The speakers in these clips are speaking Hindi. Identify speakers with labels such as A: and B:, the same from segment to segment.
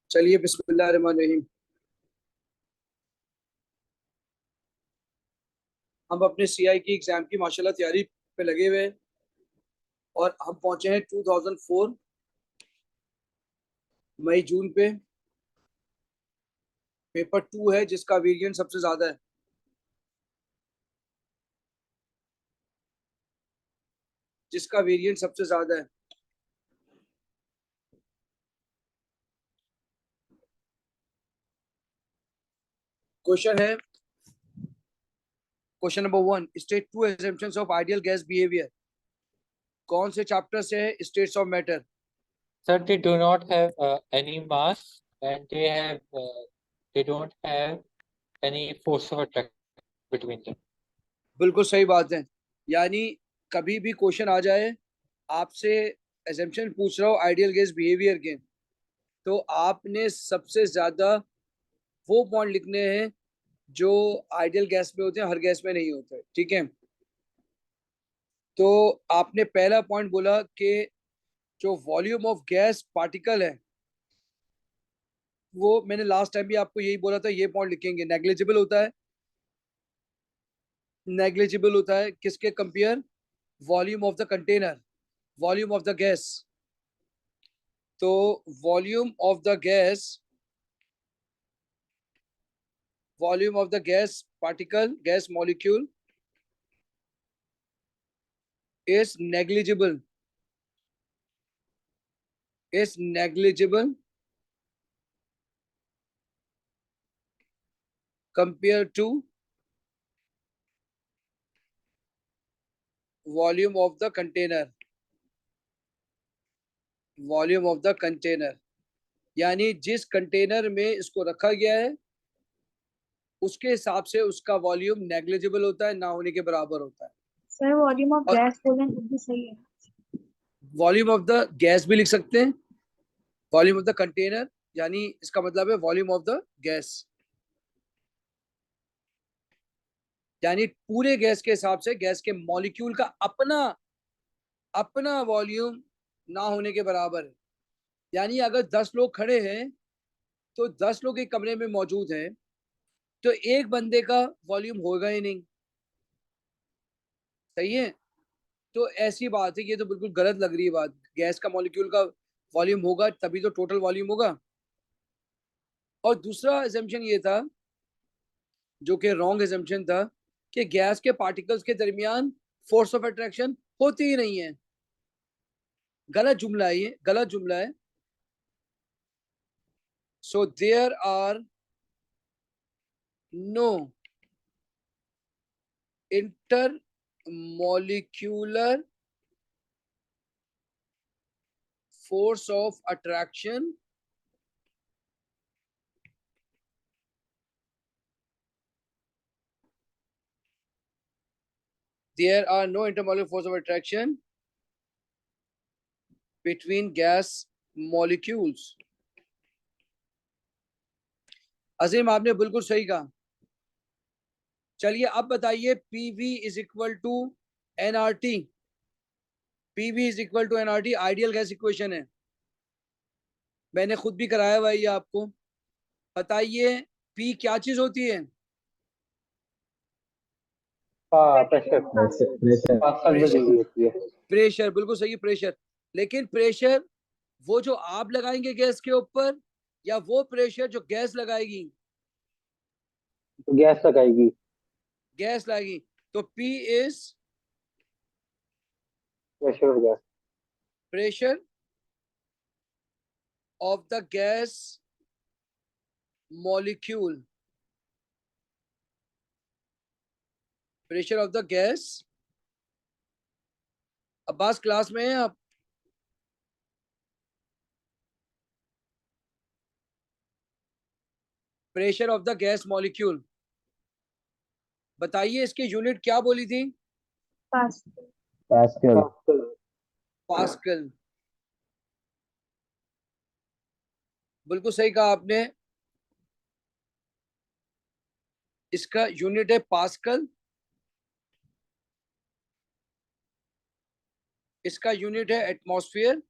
A: चलिए बिस्मिल्लाहिर्रहमानिर्रहीम। हम अपने सीआई की एग्जाम की माशाल्लाह तैयारी पे लगे हुए हैं और हम पहुंचे हैं 2004 मई जून पे। पेपर 2 है जिसका वेरिएंट सबसे ज्यादा है। जिसका वेरिएंट सबसे ज्यादा है। क्वेश्चन है, question number 1, state two assumptions of ideal gas behaviour. कौन से चैप्टर से है? States of matter.
B: Sir, they do not have any mass and they don't have any force of attraction between them.
A: बिल्कुल सही बात है। यानी कभी भी क्वेश्चन आ जाए, आपसे एजम्पशन पूछ रहा हो आइडियल गैस बिहेवियर के, तो आपने सबसे ज्यादा वो पॉइंट लिखने हैं जो आइडियल गैस में होते हैं, हर गैस में नहीं होते। ठीक है, तो आपने पहला पॉइंट बोला कि जो वॉल्यूम ऑफ गैस पार्टिकल है, वो मैंने लास्ट टाइम भी आपको यही बोला था, ये पॉइंट लिखेंगे। नेग्लिजिबल होता है, नेग्लिजिबल होता है किसके compare? Volume of the container, volume of the gas. तो volume of the gas, volume of the gas particle, gas molecule is negligible, is negligible compared to volume of the container, volume of the container. यानी जिस कंटेनर में इसको रखा गया है उसके हिसाब से उसका वॉल्यूम नेग्लिजिबल होता है, ना होने के बराबर होता है।
C: सर वॉल्यूम ऑफ
A: और
C: गैस बोलें तो भी सही है।
A: वॉल्यूम ऑफ द गैस भी लिख सकते हैं, वॉल्यूम ऑफ द कंटेनर, यानी इसका मतलब है वॉल्यूम ऑफ द गैस। यानी पूरे गैस के हिसाब से गैस के मॉलिक्यूल का अपना अपना वॉल्यूम ना होने के बराबर है। यानी अगर 10 लोग खड़े हैं, तो 10 लोग एक कमरे में मौजूद हैं, तो एक बंदे का वॉल्यूम होगा ही नहीं। सही है। तो ऐसी बात है, ये तो बिल्कुल गलत लग रही है बात। गैस का मॉलिक्यूल का वॉल्यूम होगा तभी तो टोटल वॉल्यूम होगा। और दूसरा एजम्पशन ये था, जो कि रॉन्ग एजम्पशन था, कि गैस के पार्टिकल्स के दरमियान फोर्स ऑफ अट्रैक्शन होती ही नहीं है। गलत जुमला है, ये गलत जुमला है। So there are no intermolecular force of attraction there are no intermolecular force of attraction between gas molecules। Azeem आपने बिल्कुल सही कहा। चलिए अब बताइए, PV is equal to NRT. PV is equal to NRT ideal gas equation है, मैंने खुद भी कराया हुआ है ये आपको। बताइए पी क्या चीज होती है?
B: हाँ, प्रेशर।
D: प्रेशर।
A: प्रेशर।
B: होती है।
A: प्रेशर बिल्कुल सही, प्रेशर। लेकिन प्रेशर वो जो आप लगाएंगे गैस के ऊपर, या वो प्रेशर जो गैस लगाएगी?
B: तो गैस लगाएगी।
A: गैस लगाएगी। तो पी इज
B: प्रेशर और gas.
A: Pressure of the gas molecule, pressure of the gas. Abbas class में है आप? Pressure of the gas molecule. बताइए इसकी यूनिट क्या बोली थी?
C: पास।
D: पास्कल।
A: पास्कल। बिल्कुल सही कहा आपने। इसका यूनिट है पास्कल, इसका यूनिट है एटमॉस्फेयर,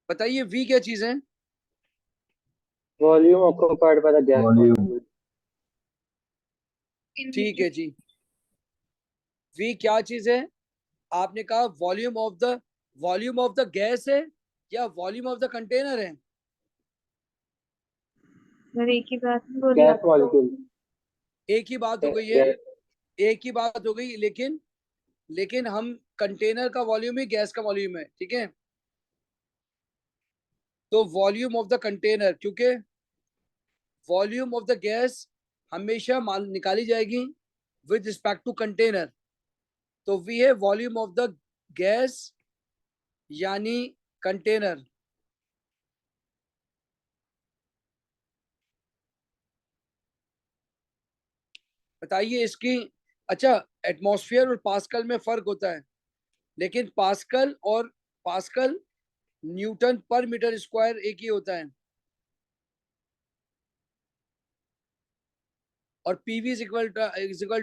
A: बताइए वी क्या चीज है?
B: Volume occupied by the gas
D: Volume.
B: molecule.
A: ठीक है जी। वी क्या चीज है? आपने कहा वॉल्यूम ऑफ द गैस है या वॉल्यूम ऑफ द कंटेनर है?
C: सर एक ही बात नहीं बोली
B: Gas
C: आप।
B: molecule.
A: एक ही बात हो गई है,
B: Gas.
A: एक ही बात हो गई, लेकिन लेकिन हम कंटेनर का वॉल्यूम ही गैस का वॉल्यूम है, ठीक है? तो वॉल्यूम ऑफ द कंटेनर, क्योंकि वॉल्यूम ऑफ द गैस हमेशा निकाली जाएगी विद रिस्पेक्ट टू कंटेनर। तो वी है वॉल्यूम ऑफ द गैस यानी कंटेनर। बताइए इसकी। अच्छा, एटमॉस्फेयर और पास्कल में फर्क होता है, लेकिन pascal newton per metre square एक ही होता है, और PV is equal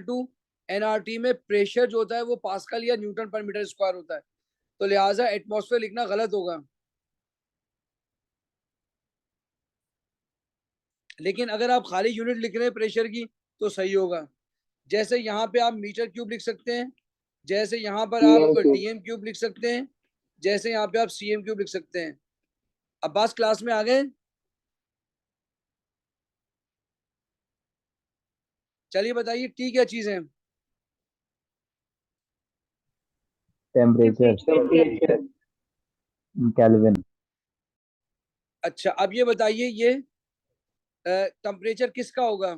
A: to NRT में प्रेशर जो होता है वो पास्कल या न्यूटन पर मीटर स्क्वायर होता है। तो लिहाजा एटमॉस्फेयर लिखना गलत होगा। लेकिन अगर आप खाली यूनिट लिख रहे हैं प्रेशर की तो सही होगा। जैसे यहाँ पे आप मीटर क्यूब लिख सकते हैं, जैसे यहाँ पर आप
B: PM cube.
A: डीएम क्यूब लिख सकते हैं, जैसे यहाँ पे आप सीएम क्यूब लिख सकते हैं। अब्बास क्लास में आ गए? चलिए बताइए टी क्या चीज है?
D: Temperature.
B: Temperature.
D: Kelvin.
A: अच्छा, अब ये बताइए ये टेम्परेचर किसका होगा?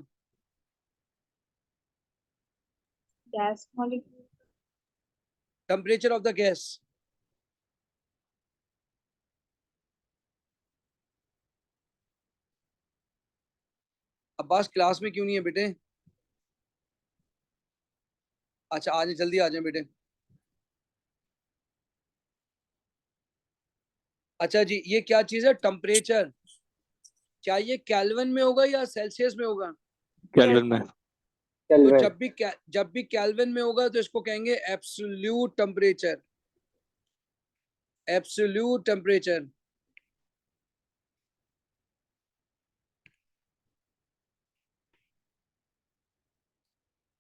C: Gas molecule.
A: Temperature of the gas. Abbas class में क्यों नहीं है बेटे? अच्छा, आज जल्दी आ जाए बेटे। अच्छा जी, ये क्या चीज है टेम्परेचर? क्या ये केल्विन में होगा या सेल्सियस में होगा?
E: केल्विन में।
A: तो
B: Kelvin.
A: जब भी केल्विन में होगा तो इसको कहेंगे एब्सोल्यूट टेम्परेचर। Absolute temperature.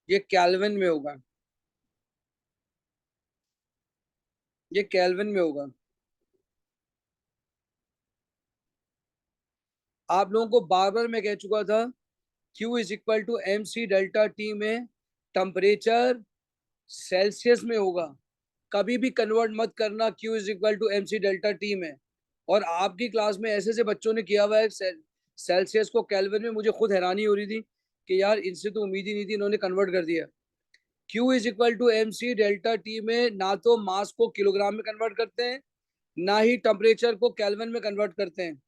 A: ये केल्विन में होगा, ये केल्विन में होगा। आप लोगों को बार बार मैं कह चुका था Q is equal to M C delta T में टेम्परेचर सेल्सियस में होगा। कभी भी कन्वर्ट मत करना Q is equal to M C delta T में। और आपकी क्लास में ऐसे ऐसे बच्चों ने किया हुआ है सेल्सियस को केल्विन में, मुझे खुद हैरानी हो रही थी कि यार इनसे तो उम्मीद ही नहीं थी, इन्होंने कन्वर्ट कर दिया। Q is equal to M C delta T में ना तो मास को किलोग्राम में कन्वर्ट करते हैं, ना ही टेम्परेचर को केल्विन में कन्वर्ट करते हैं।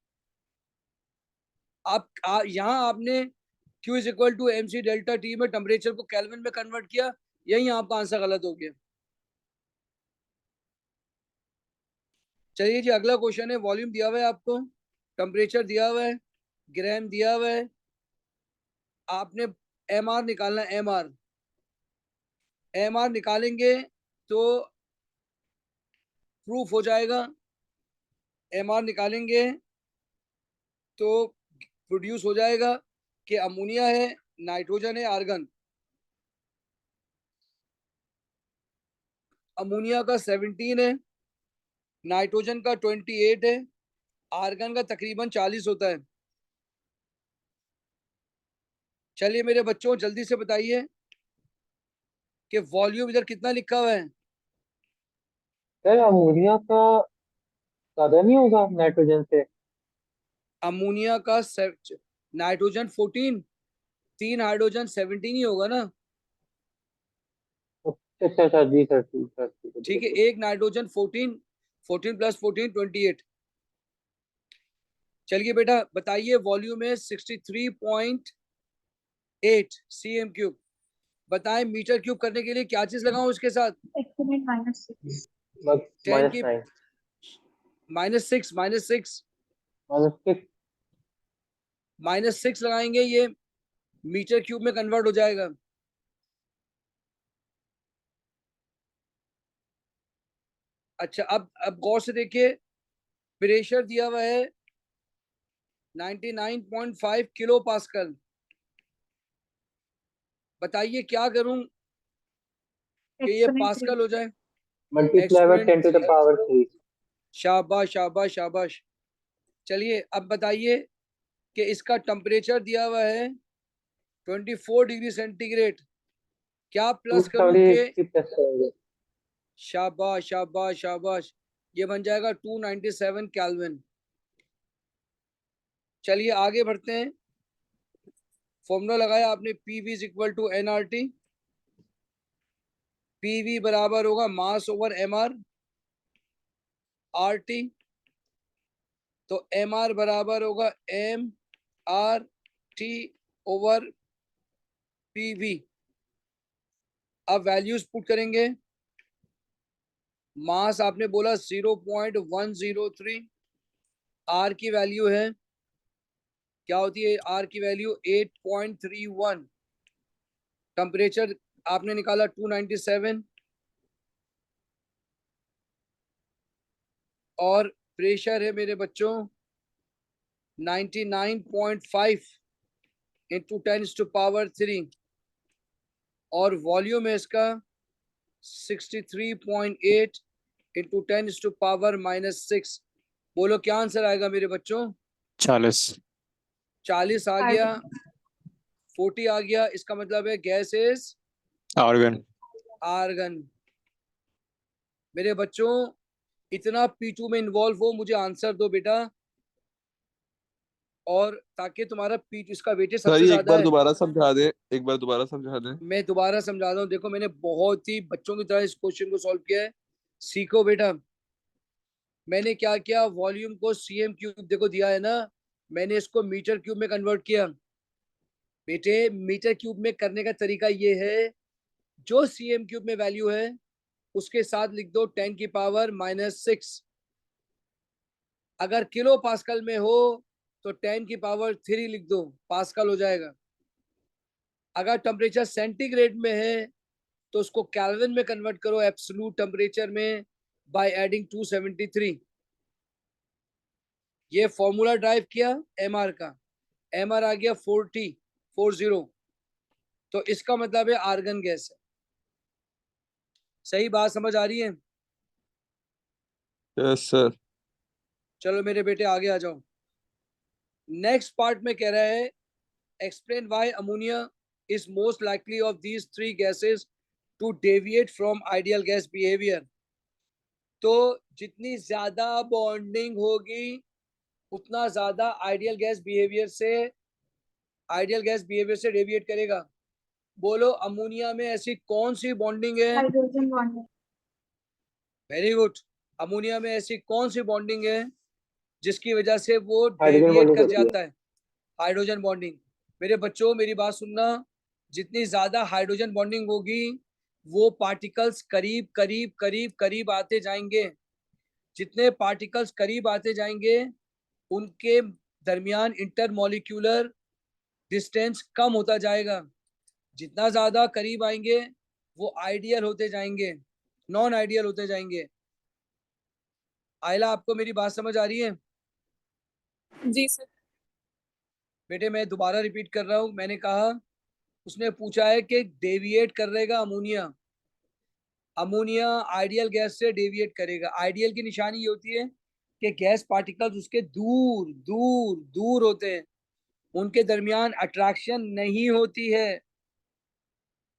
A: यहाँ आपने Q is equal to M C delta T में टेम्परेचर को केल्विन में कन्वर्ट किया, यही आपका आंसर गलत हो गया। चलिए जी, अगला क्वेश्चन है। वॉल्यूम दिया हुआ है आपको, टेम्परेचर दिया हुआ है, ग्राम दिया हुआ है, आपने एम आर निकालना है। एम आर निकालेंगे तो प्रूफ हो जाएगा। एम आर निकालेंगे तो प्रोड्यूस हो जाएगा कि अमोनिया है, नाइट्रोजन है, आर्गन। अमोनिया का 17 है, नाइट्रोजन का 28 है, आर्गन का तकरीबन 40 होता है। चलिए मेरे बच्चों जल्दी से बताइए कि वॉल्यूम इधर कितना लिखा हुआ है?
B: सर अमोनिया का ज्यादा नहीं होगा नाइट्रोजन से?
A: अमोनिया का नाइट्रोजन 14, 3 हाइड्रोजन 17 ही होगा ना।
B: अच्छा अच्छा जी सर, ठीक सर, ठीक है,
A: ठीक है,
B: बिल्कुल।
A: एक नाइट्रोजन 14, 14 प्लस 14 28। चलिए बेटा बताइए, वॉल्यूम है 63.8 सी एम क्यूब। बताएं मीटर क्यूब करने के लिए क्या चीज लगाऊं इसके साथ?
C: एक्सपोनेंट -6।
B: बस
A: 10 की
B: -9
A: -6
B: -6।
A: -6 लगाएंगे, ये मीटर क्यूब में कन्वर्ट हो जाएगा। अच्छा, अब गौर से देखिए, प्रेशर दिया हुआ है 99.5 किलो पास्कल। बताइए क्या करूं कि ये
C: Exponent 3.
A: पास्कल हो जाए?
D: Multiply by 10 to the
A: exponent
D: power 3.
A: शाबाश शाबाश शाबाश। चलिए अब बताइए कि इसका टेम्परेचर दिया हुआ है 24 डिग्री सेंटीग्रेड। क्या प्लस करूं के?
D: 270 प्लस करेंगे.
A: शाबाश शाबाश शाबाश। ये बन जाएगा 297 केल्विन। चलिए आगे बढ़ते हैं। फॉर्मूला लगाया आपने, PV is equal to NRT. PV बराबर होगा मास ओवर एमआर आरटी। तो एमआर बराबर होगा M R T over PV. अब वैल्यूज पुट करेंगे। मास आपने बोला 0.103। आर की वैल्यू है, क्या होती है आर की वैल्यू? 8.31। टेम्परेचर आपने निकाला 297 और प्रेशर है मेरे बच्चों 99.5 इंटू 10⁻³ और वॉल्यूम है इसका 63.8 इंटू 10⁻⁻6। बोलो क्या आंसर आएगा मेरे बच्चों?
E: 40।
A: 40 आ गया, 40 आ गया। इसका मतलब है गैस इज
E: आर्गन।
A: आर्गन। मेरे बच्चों इतना P2 में इन्वॉल्व हो, मुझे आंसर दो बेटा, और ताकि तुम्हारा P2 इसका वेटेज
F: सर
A: सबसे
F: ये एक
A: ज्यादा
F: बार
A: है।
F: दोबारा समझा दे, एक बार दोबारा समझा दे।
A: मैं दोबारा समझा रहा हूँ, देखो मैंने बहुत ही बच्चों की तरह इस क्वेश्चन को सॉल्व किया है। सीखो बेटा। मैंने क्या किया, वॉल्यूम को सीएम क्यूब देखो दिया है ना, मैंने इसको मीटर क्यूब में कन्वर्ट किया। बेटे मीटर क्यूब में करने का तरीका ये है, जो सीएम क्यूब में वैल्यू है उसके साथ लिख दो 10⁻⁻6। अगर किलो पास्कल में हो तो 10⁻³ लिख दो, पास्कल हो जाएगा। अगर टेम्परेचर सेंटीग्रेड में है तो उसको केल्विन में कन्वर्ट करो एब्सोल्यूट टेम्परेचर में बाय एडिंग 273। ये फॉर्मूला ड्राइव किया एमआर का, एमआर आ गया 40। तो इसका मतलब है आर्गन गैस है। सही बात समझ आ रही है?
F: Yes sir.
A: चलो मेरे बेटे आगे आ जाओ। नेक्स्ट पार्ट में कह रहा है explain why ammonia is most likely of these 3 gases to deviate from ideal gas behaviour. तो जितनी ज्यादा बॉन्डिंग होगी उतना ज्यादा आइडियल गैस बिहेवियर से डेविएट करेगा। बोलो अमोनिया में ऐसी कौन सी बॉन्डिंग है?
C: Hydrogen bonding.
A: Very good. Ammonia में ऐसी कौन सी बॉन्डिंग है जिसकी वजह से वो
D: हाइड्रोजन
A: डेविएट
D: बॉन्डिंग
A: कर
D: होती है.
A: जाता है? Hydrogen bonding. मेरे बच्चों मेरी बात सुनना, जितनी ज्यादा हाइड्रोजन बॉन्डिंग होगी वो पार्टिकल्स करीब करीब करीब करीब आते जाएंगे। जितने पार्टिकल्स करीब आते जाएंगे उनके दरमियान इंटरमॉलिक्यूलर डिस्टेंस कम होता जाएगा। जितना ज्यादा करीब आएंगे वो आइडियल होते जाएंगे, नॉन आइडियल होते जाएंगे। आयला आपको मेरी बात समझ आ रही है?
G: जी सर।
A: बेटे मैं दोबारा रिपीट कर रहा हूं, मैंने कहा उसने पूछा है कि डेविएट कर रहेगा अमोनिया। अमोनिया आइडियल गैस से डेविएट करेगा। आइडियल की निशानी ये होती है कि गैस पार्टिकल्स उसके दूर दूर दूर होते हैं, उनके दरमियान अट्रैक्शन नहीं होती है।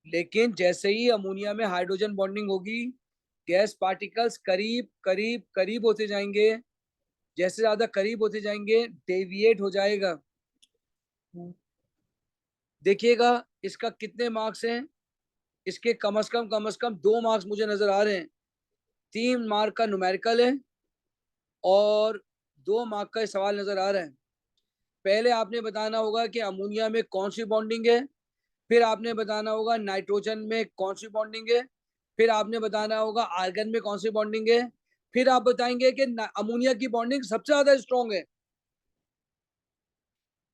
A: लेकिन जैसे ही अमोनिया में हाइड्रोजन बॉन्डिंग होगी गैस पार्टिकल्स करीब करीब करीब होते जाएंगे। जैसे ज्यादा करीब होते जाएंगे डेविएट हो जाएगा। देखिएगा इसका कितने मार्क्स हैं। इसके कम से कम 2 मार्क्स मुझे नजर आ रहे हैं। 3 मार्क का न्यूमेरिकल है और 2 मार्क का सवाल नजर आ रहा है। पहले आपने बताना होगा कि अमोनिया में कौन सी बॉन्डिंग है, फिर आपने बताना होगा नाइट्रोजन में कौन सी बॉन्डिंग है, फिर आपने बताना होगा आर्गन में कौन सी बॉन्डिंग है, फिर आप बताएंगे कि अमोनिया की बॉन्डिंग सबसे ज्यादा स्ट्रॉन्ग है।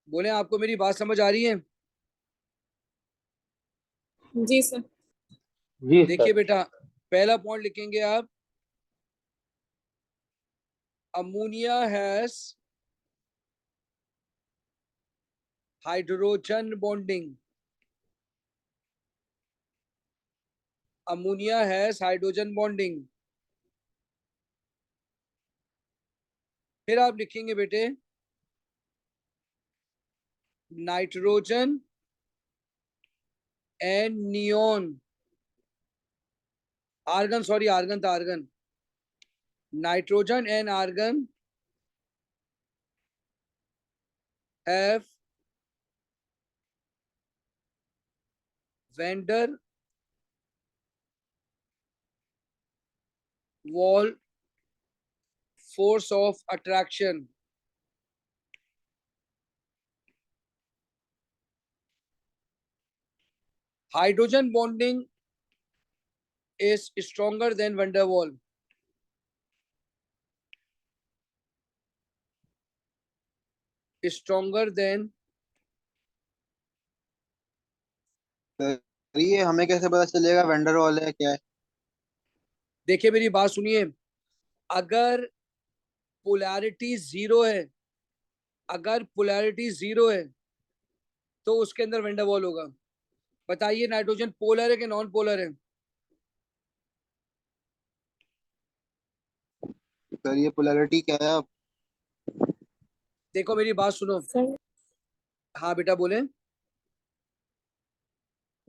A: बोले आपको मेरी बात समझ आ रही है?
G: जी सर।
D: जी
A: देखिए
D: सर.
A: बेटा पहला पॉइंट लिखेंगे आप, ammonia has hydrogen bonding. Ammonia has hydrogen bonding. फिर आप लिखेंगे बेटे nitrogen and neon, argon, sorry argon था, argon, nitrogen and argon have van der Waals force of attraction. Hydrogen bonding is stronger than van der Waal. Stronger than,
H: ये हमें कैसे पता चलेगा वेंडर वॉल है क्या है?
A: देखिए मेरी बात सुनिए, अगर पोलैरिटी जीरो है, अगर पोलैरिटी जीरो है तो उसके अंदर वेंडर वॉल होगा। बताइए नाइट्रोजन पोलर है कि नॉन पोलर है?
H: सर ये पोलैरिटी क्या है? आप
A: देखो मेरी बात सुनो।
G: सर
A: हाँ बेटा बोले।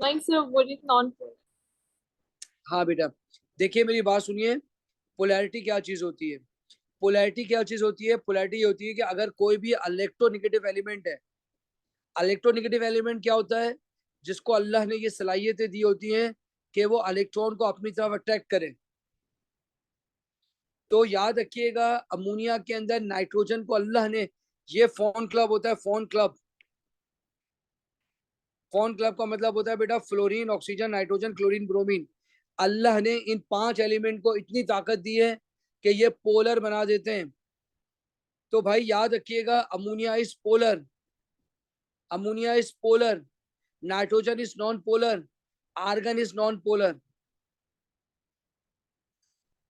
G: नहीं सर, बोलिए नॉन पोलर।
A: हाँ बेटा देखिए मेरी बात सुनिए, पोलैरिटी क्या चीज होती है? पोलैरिटी क्या चीज होती है? पोलैरिटी ये होती है कि अगर कोई भी इलेक्ट्रोनेगेटिव एलिमेंट है, इलेक्ट्रोनेगेटिव एलिमेंट क्या होता है? जिसको अल्लाह ने ये सलाहियतें दी होती हैं कि वो इलेक्ट्रॉन को अपनी तरफ अट्रैक्ट करे। तो याद रखिएगा अमोनिया के अंदर नाइट्रोजन को अल्लाह ने, ये फोन क्लब होता है, फोन क्लब। फोन क्लब का मतलब होता है बेटा fluorine, oxygen, nitrogen, chlorine, bromine. Allah ने इन 5 एलिमेंट को इतनी ताकत दी है कि ये पोलर बना देते हैं। तो भाई याद रखिएगा ammonia is polar, ammonia is polar, nitrogen is non polar, argon is non polar.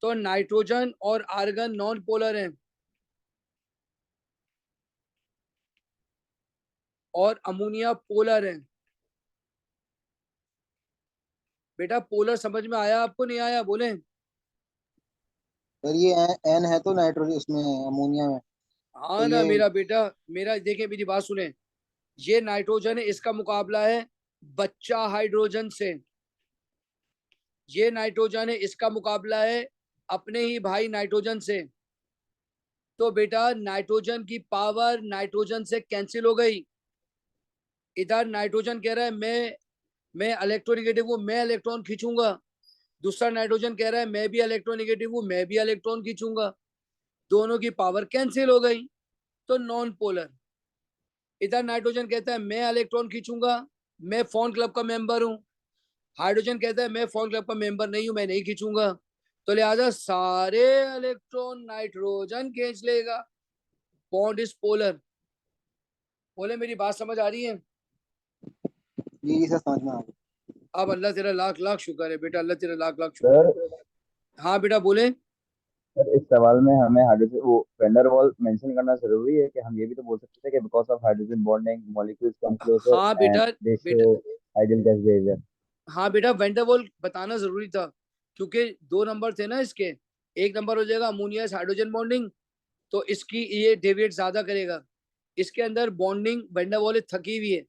A: तो नाइट्रोजन और आर्गन नॉन पोलर हैं और अमोनिया पोलर है। बेटा पोलर समझ में आया आपको, नहीं आया? बोले।
H: सर ये एन है तो नाइट्रोजन उसमें अमोनिया में,
A: हाँ
H: तो
A: ना
H: ये
A: मेरा बेटा, मेरा देखिए मेरी बात सुने, ये नाइट्रोजन है, इसका मुकाबला है बच्चा हाइड्रोजन से। ये नाइट्रोजन है, इसका मुकाबला है अपने ही भाई नाइट्रोजन से। तो बेटा नाइट्रोजन की पावर नाइट्रोजन से कैंसिल हो गई। इधर नाइट्रोजन कह रहा है मैं इलेक्ट्रोनेगेटिव हूँ, मैं इलेक्ट्रॉन खींचूंगा। दूसरा नाइट्रोजन कह रहा है मैं भी इलेक्ट्रोनेगेटिव हूँ, मैं भी इलेक्ट्रॉन खींचूंगा। दोनों की पावर कैंसिल हो गई, तो नॉन पोलर। इधर नाइट्रोजन कहता है मैं इलेक्ट्रॉन खींचूंगा, मैं फोन क्लब का मेंबर हूँ। हाइड्रोजन कहता है मैं फोन क्लब का मेंबर नहीं हूं, मैं नहीं खींचूंगा। तो लिहाजा सारे इलेक्ट्रॉन नाइट्रोजन खींच लेगा। Bond is polar. बोले मेरी बात समझ आ रही है?
H: ये सर समझ में आ गया।
A: अब अल्लाह तेरा लाख लाख शुक्र है बेटा, अल्लाह तेरा लाख लाख शुक्र है।
I: सर
A: हाँ बेटा बोले।
I: सर इस सवाल में हमें हाइड्रोजन वो वेंडर वॉल मेंशन करना जरूरी है कि हम ये भी तो बोल सकते थे कि because of hydrogen bonding molecules come closer
A: हाँ
I: एंड
A: बेटा,
I: दे
A: बेटा
I: शो आइडियल गैस बिहेवियर।
A: हाँ बेटा वेंडर वॉल बताना जरूरी था, क्योंकि 2 नंबर थे ना इसके। एक नंबर हो जाएगा अमोनिया हाइड्रोजन बॉन्डिंग, तो इसकी ये डेविएट ज्यादा करेगा। इसके अंदर बॉन्डिंग वेंडर वॉल थकी हुई है,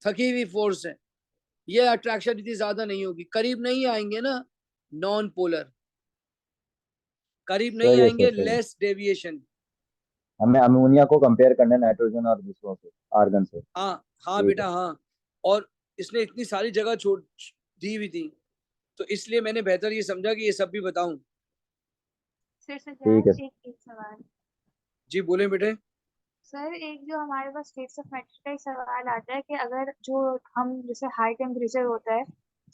A: थकी हुई फोर्स है, ये अट्रैक्शन इतनी ज्यादा नहीं होगी, करीब नहीं आएंगे ना नॉन पोलर, करीब नहीं
I: सर
A: आएंगे,
I: सही है।
A: Less deviation.
I: हमें अमोनिया को कंपेयर करना है नाइट्रोजन और दूसरों से, आर्गन से।
A: हाँ हाँ
I: ठीक
A: बेटा
I: है।
A: हाँ। और इसने इतनी सारी जगह छोड़ दी हुई थी, तो इसलिए मैंने बेहतर ये समझा कि ये सब भी बताऊं।
C: फिर से
I: ठीक है
C: जाए एक सवाल।
A: जी बोले बेटे।
C: सर एक जो हमारे पास स्टेट्स ऑफ मैटर का एक सवाल आता है कि अगर जो हम जैसे हाई टेम्परेचर होता है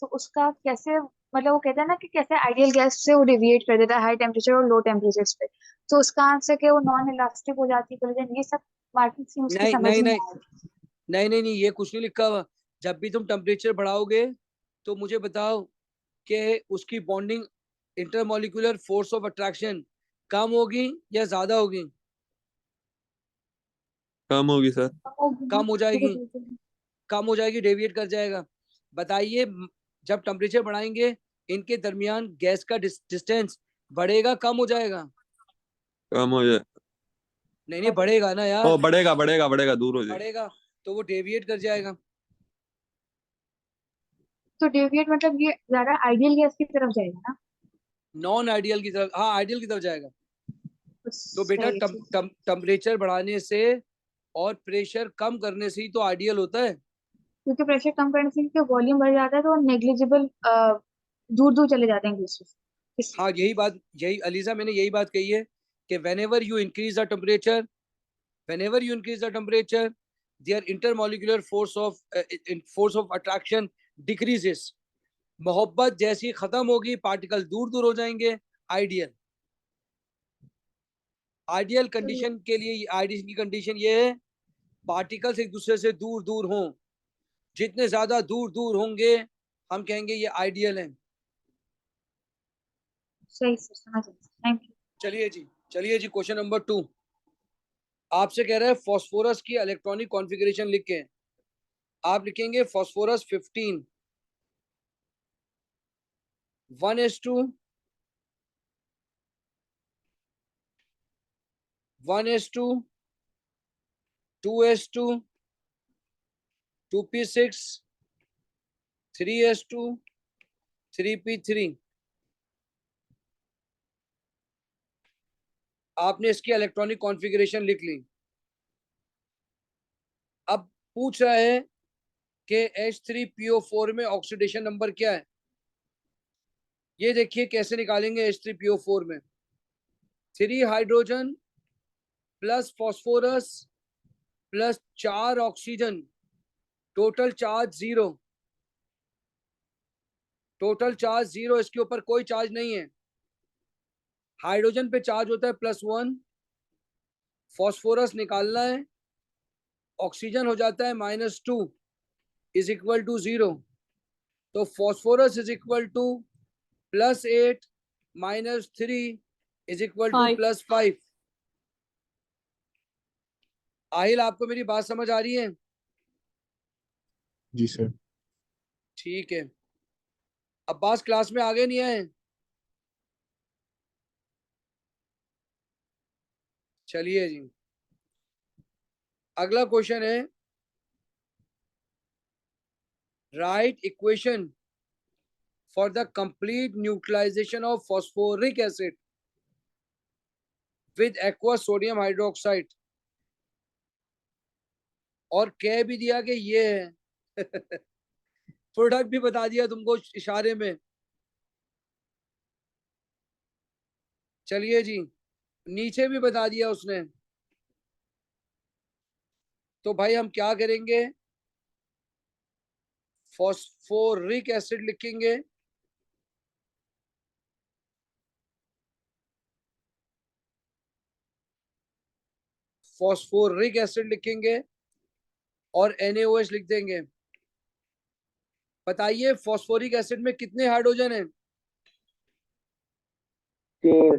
C: तो उसका कैसे, मतलब वो कहता है ना कि कैसे आइडियल गैस से वो डिविएट कर देता है हाई टेम्परेचर और लो टेम्परेचर पे, तो उसका आंसर कि वो नॉन इलास्टिक हो जाती है कोलिजन, ये सब मार्किंग स्कीम उसकी
A: नहीं
C: समझ
A: नहीं
C: नहीं
A: नहीं
C: आ रही।
A: नहीं नहीं नहीं, ये कुछ नहीं लिखा हुआ। जब भी तुम टेम्परेचर बढ़ाओगे तो मुझे बताओ कि उसकी bonding intermolecular force of attraction कम होगी या ज्यादा होगी?
F: कम होगी सर।
A: कम हो जाएगी।
C: बिल्कुल।
A: कम हो जाएगी, डेविएट कर जाएगा। बताइए, जब टेम्परेचर बढ़ाएंगे इनके दरमियान गैस का डिस्टेंस बढ़ेगा कम हो जाएगा?
F: कम हो जाए।
A: नहीं नहीं, बढ़ेगा ना यार।
F: ओ बढ़ेगा बढ़ेगा बढ़ेगा, दूर हो जाएगा।
A: बढ़ेगा, तो वो डेविएट कर जाएगा।
C: तो डेविएट मतलब ये ज्यादा आइडियल गैस की तरफ जाएगा ना?
A: नॉन आइडियल की तरफ, हाँ आइडियल की तरफ जाएगा। तो बेटा
C: सही है, ठीक है।
A: टेम्परेचर बढ़ाने से और प्रेशर कम करने से ही तो आइडियल होता है।
C: क्योंकि प्रेशर कम करने से वॉल्यूम बढ़ जाता है तो नेग्लिजिबल दूर दूर चले जाते हैं गैसेस, इसलिए।
A: हाँ यही बात, यही अलीजा मैंने यही बात कही है कि whenever you increase the temperature, whenever you increase the temperature, their intermolecular force of attraction decreases. मोहब्बत जैसी खत्म होगी, पार्टिकल दूर दूर हो जाएंगे। आइडियल, आइडियल कंडीशन के लिए, आइडियल की कंडीशन ये है पार्टिकल्स एक दूसरे से दूर दूर हों। जितने ज्यादा दूर दूर होंगे हम कहेंगे ये आइडियल है।
C: सही सर, समझ गए, थैंक यू।
A: चलिए जी, चलिए जी, क्वेश्चन नंबर 2 आपसे कह रहा है फास्फोरस की इलेक्ट्रॉनिक कॉन्फ़िगरेशन लिख के। आप लिखेंगे phosphorus 15 1s2 1s2 2s2 2p6 3s2 3p3। आपने इसकी इलेक्ट्रॉनिक कॉन्फ़िगरेशन लिख ली। अब पूछ रहा है कि H3PO4 में ऑक्सीडेशन नंबर क्या है। ये देखिए कैसे निकालेंगे। H3PO4 में 3 hydrogen plus phosphorus plus 4 oxygen, total charge 0। Total charge 0, इसके ऊपर कोई चार्ज नहीं है। हाइड्रोजन पे चार्ज होता है +1, फास्फोरस निकालना है, ऑक्सीजन हो जाता है -2 इज इक्वल टू 0। तो phosphorus is equal to +8 -3 is equal to
G: 5.
A: +5। Aahil, आपको मेरी बात समझ आ रही है?
E: जी सर।
A: ठीक है। अब्बास क्लास में आगे नहीं आए? चलिए जी, अगला क्वेश्चन है write equation for the complete neutralisation of phosphoric acid with aqua sodium hydroxide. और कह भी दिया कि ये है प्रोडक्ट भी बता दिया तुमको इशारे में। चलिए जी, नीचे भी बता दिया उसने। तो भाई हम क्या करेंगे, फॉस्फोरिक एसिड लिखेंगे, फॉस्फोरिक एसिड लिखेंगे और NaOH लिख देंगे। बताइए फॉस्फोरिक एसिड में कितने हाइड्रोजन हैं?
D: 3।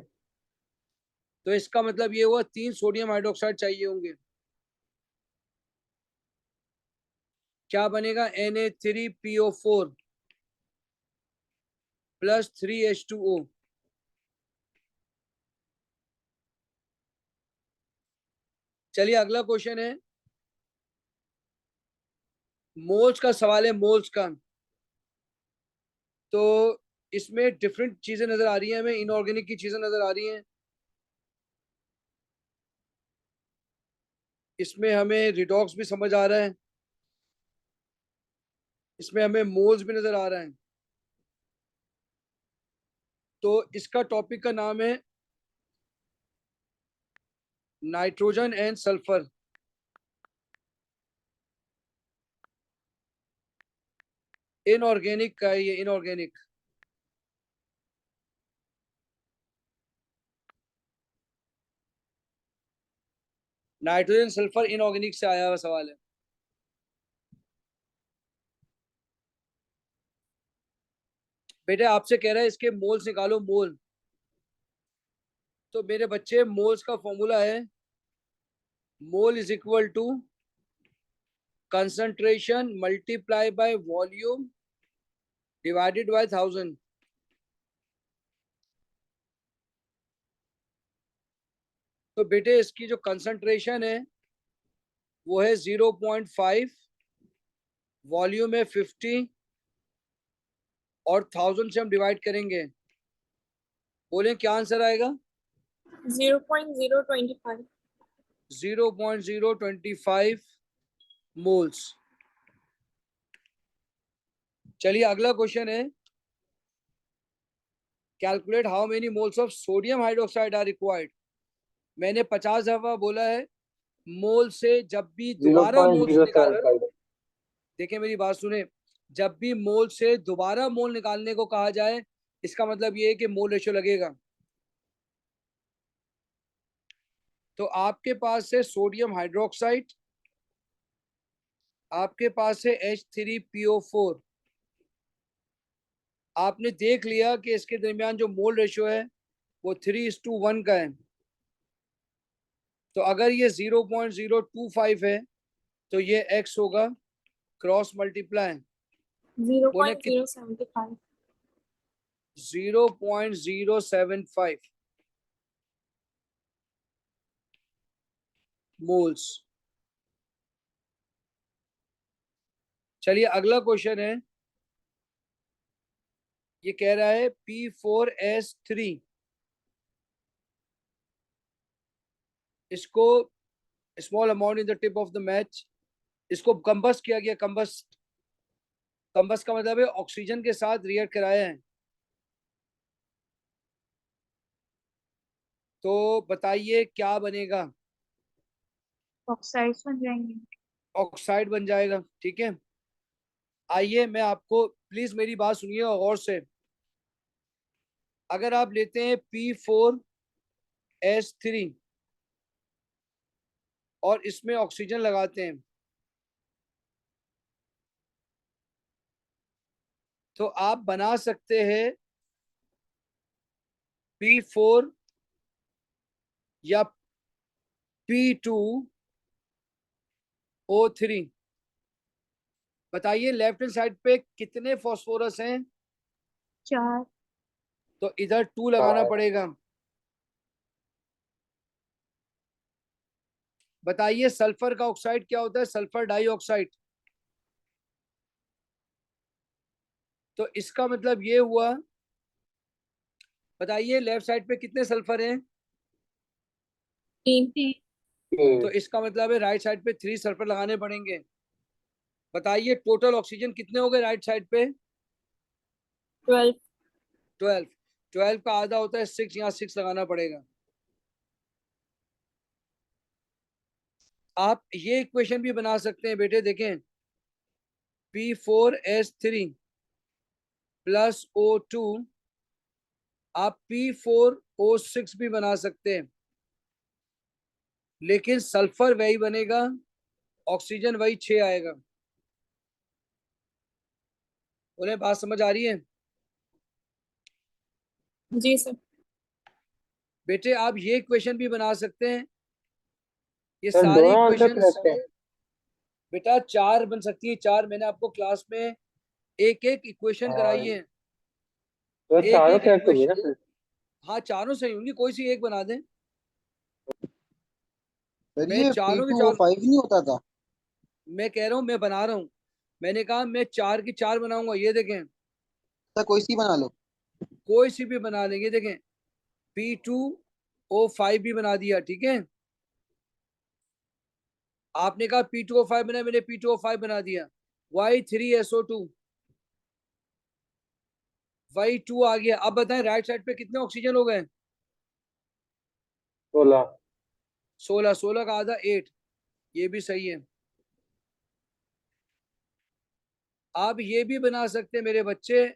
A: तो इसका मतलब ये हुआ 3 सोडियम हाइड्रोक्साइड चाहिए होंगे। क्या बनेगा, Na3PO4 प्लस 3H2O। चलिए अगला क्वेश्चन है, मोल्स का सवाल है, मोल्स का। तो इसमें डिफरेंट चीजें नजर आ रही हैं हमें, इनऑर्गेनिक की चीजें नजर आ रही हैं। इसमें हमें रिडॉक्स भी समझ आ रहा है, इसमें हमें मोल्स भी नजर आ रहा है। तो इसका टॉपिक का नाम है नाइट्रोजन एंड सल्फर। इनऑर्गेनिक का है ये, इनऑर्गेनिक। नाइट्रोजन सल्फर इनऑर्गेनिक से आया हुआ सवाल है। बेटे आपसे कह रहा है इसके मोल्स निकालो, मोल। तो मेरे बच्चे मोल्स का फॉर्मूला है mole is equal to concentration multiply by volume divided by 1000। तो बेटे इसकी जो कंसंट्रेशन है वो है 0.5, वॉल्यूम है 50 और 1000 से हम डिवाइड करेंगे। बोले क्या आंसर आएगा?
G: 0.025.
A: 0.025 मोल्स। चलिए अगला क्वेश्चन है calculate how many moles of sodium hydroxide are required. मैंने 50 दफा बोला है मोल से जब भी दोबारा मोल्स निकाल,
D: 0.075
A: देखिए मेरी बात सुने, जब भी मोल से दोबारा मोल निकालने को कहा जाए इसका मतलब ये है कि मोल रेशियो लगेगा। तो आपके पास है सोडियम हाइड्रोक्साइड, आपके पास है H3PO4। आपने देख लिया कि इसके दरमियान जो मोल रेशियो है वो 3:1 का है। तो अगर ये 0.025 है तो ये X होगा, क्रॉस मल्टीप्लाई बोले
G: 0.075.
A: 0.075 मोल्स। चलिए अगला क्वेश्चन है, ये कह रहा है P4S3, इसको small amount in the tip of the match, इसको कंबस्ट किया गया। कंबस्ट, कंबस्ट का मतलब है ऑक्सीजन के साथ रिएक्ट कराया है। तो बताइए क्या बनेगा?
C: ऑक्साइड्स बन जाएंगे।
A: ऑक्साइड बन जाएगा, ठीक है। आइए मैं आपको, प्लीज मेरी बात सुनिए गौर से। अगर आप लेते हैं P4S3 और इसमें ऑक्सीजन लगाते हैं तो आप बना सकते हैं P4 या P2O3। बताइए लेफ्ट हैंड साइड पे कितने फास्फोरस हैं?
C: 4।
A: तो इधर 2 लगाना पड़ेगा। बताइए सल्फर का ऑक्साइड क्या होता है? Sulphur dioxide. तो इसका मतलब ये हुआ, बताइए लेफ्ट साइड पे कितने सल्फर हैं?
G: 3.
A: तो इसका मतलब है राइट साइड पे 3 सल्फर लगाने पड़ेंगे। बताइए टोटल ऑक्सीजन कितने हो गए राइट साइड पे?
G: 12.
A: 12। 12 का आधा होता है 6, यहाँ 6 लगाना पड़ेगा। आप ये इक्वेशन भी बना सकते हैं बेटे, देखें P4S3 प्लस O2, आप P4O6 भी बना सकते हैं, लेकिन सल्फर वही बनेगा, ऑक्सीजन वही 6 आएगा। उन्हें बात समझ आ रही है?
G: जी सर.
A: बेटे आप ये इक्वेशन भी बना सकते हैं, ये
D: सर
A: सारी
D: दोनों आंसर
A: इक्वेशंस
D: करेक्ट है।
A: बेटा 4 बन सकती है। 4 मैंने आपको क्लास में एक एक इक्वेशन कराई है।
D: तो
A: एक
D: चारों
A: एक
D: करेक्ट होगी ना
A: इक्वेशन,
D: सर?
A: हाँ चारों सही होंगी, कोई सी एक बना दें।
H: सर
A: मैं
H: ये
A: चारों की चार,
H: P2O5 नहीं होता था?
A: मैं कह रहा हूँ मैं बना रहा हूँ। मैंने कहा मैं 4 की 4 बनाऊंगा। ये देखें
H: सर कोई सी बना लो।
A: कोई सी भी बना लेंगे। देखें P2O5 भी बना दिया, ठीक है। आपने कहा P2O5 बना, मैंने P2O5 बना दिया। Y3SO2 वही 2 आ गया। अब बताएं राइट साइड पे कितने ऑक्सीजन हो गए?
D: 16।
A: 16। 16 का आधा 8, ये भी सही है। आप ये भी बना सकते हैं मेरे बच्चे,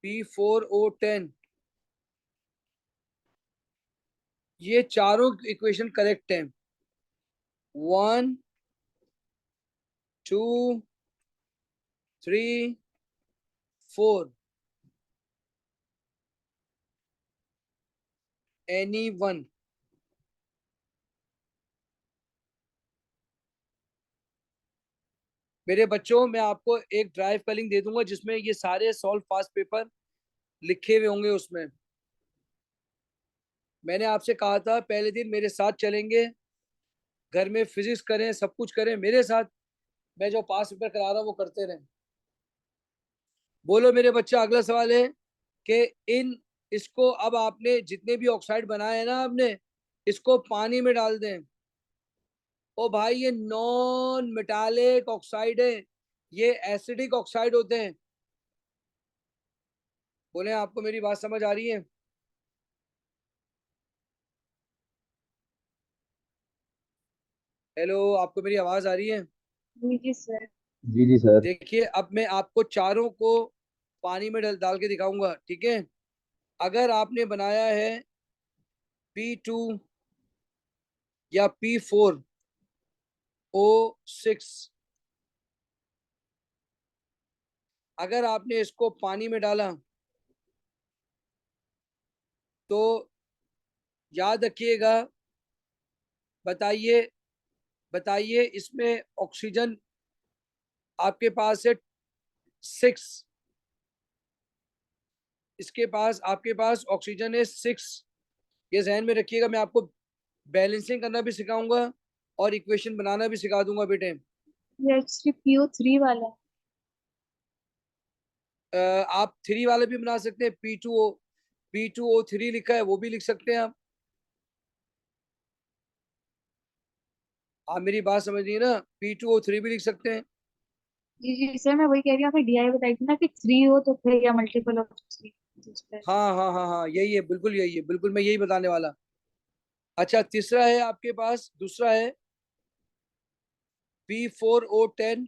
A: P4O10। ये चारों इक्वेशन करेक्ट हैं। 1 2 3 4 anyone? मेरे बच्चों, मैं आपको एक ड्राइव का लिंक दे दूंगा जिसमें ये सारे सॉल्व फास्ट पेपर लिखे हुए होंगे। उसमें मैंने आपसे कहा था पहले दिन मेरे साथ चलेंगे, घर में फिजिक्स करें, सब कुछ करें मेरे साथ। मैं जो पास पेपर करा रहा हूँ वो करते रहें। बोलो मेरे बच्चा, अगला सवाल है कि इन इसको अब आपने जितने भी ऑक्साइड बनाए हैं ना आपने, इसको पानी में डाल दें। ओ भाई, ये नॉन मेटालिक ऑक्साइड है, ये एसिडिक ऑक्साइड होते हैं। बोले आपको मेरी बात समझ आ रही है? हेलो, आपको मेरी आवाज आ रही है?
C: जी सर।
I: जी जी सर।
A: देखिए, अब मैं आपको चारों को पानी में डाल के दिखाऊंगा, ठीक है? अगर आपने बनाया है P2 या P4O6, अगर आपने इसको पानी में डाला तो याद रखिएगा, बताइए बताइए, इसमें ऑक्सीजन आपके पास है 6, इसके पास आपके पास ऑक्सीजन है 6। ये जहन में रखिएगा। मैं आपको बैलेंसिंग करना भी सिखाऊंगा और इक्वेशन बनाना भी सिखा दूंगा बेटे।
C: ये एक्चुअली PO3 वाला है।
A: आप 3 वाले भी बना सकते हैं, P2O3 लिखा है, वो भी लिख सकते हैं आप। मेरी बात समझिए ना, P2O3 भी लिख सकते हैं।
C: जी जी सर, मैं वही कह रही हूँ, आपने DI बताई थी ना कि 3 हो तो फिर या मल्टीपल ऑफ 3।
A: हाँ हाँ हाँ हाँ, यही है, बिल्कुल यही है, बिल्कुल मैं यही बताने वाला। अच्छा, तीसरा है आपके पास, दूसरा है P4O10,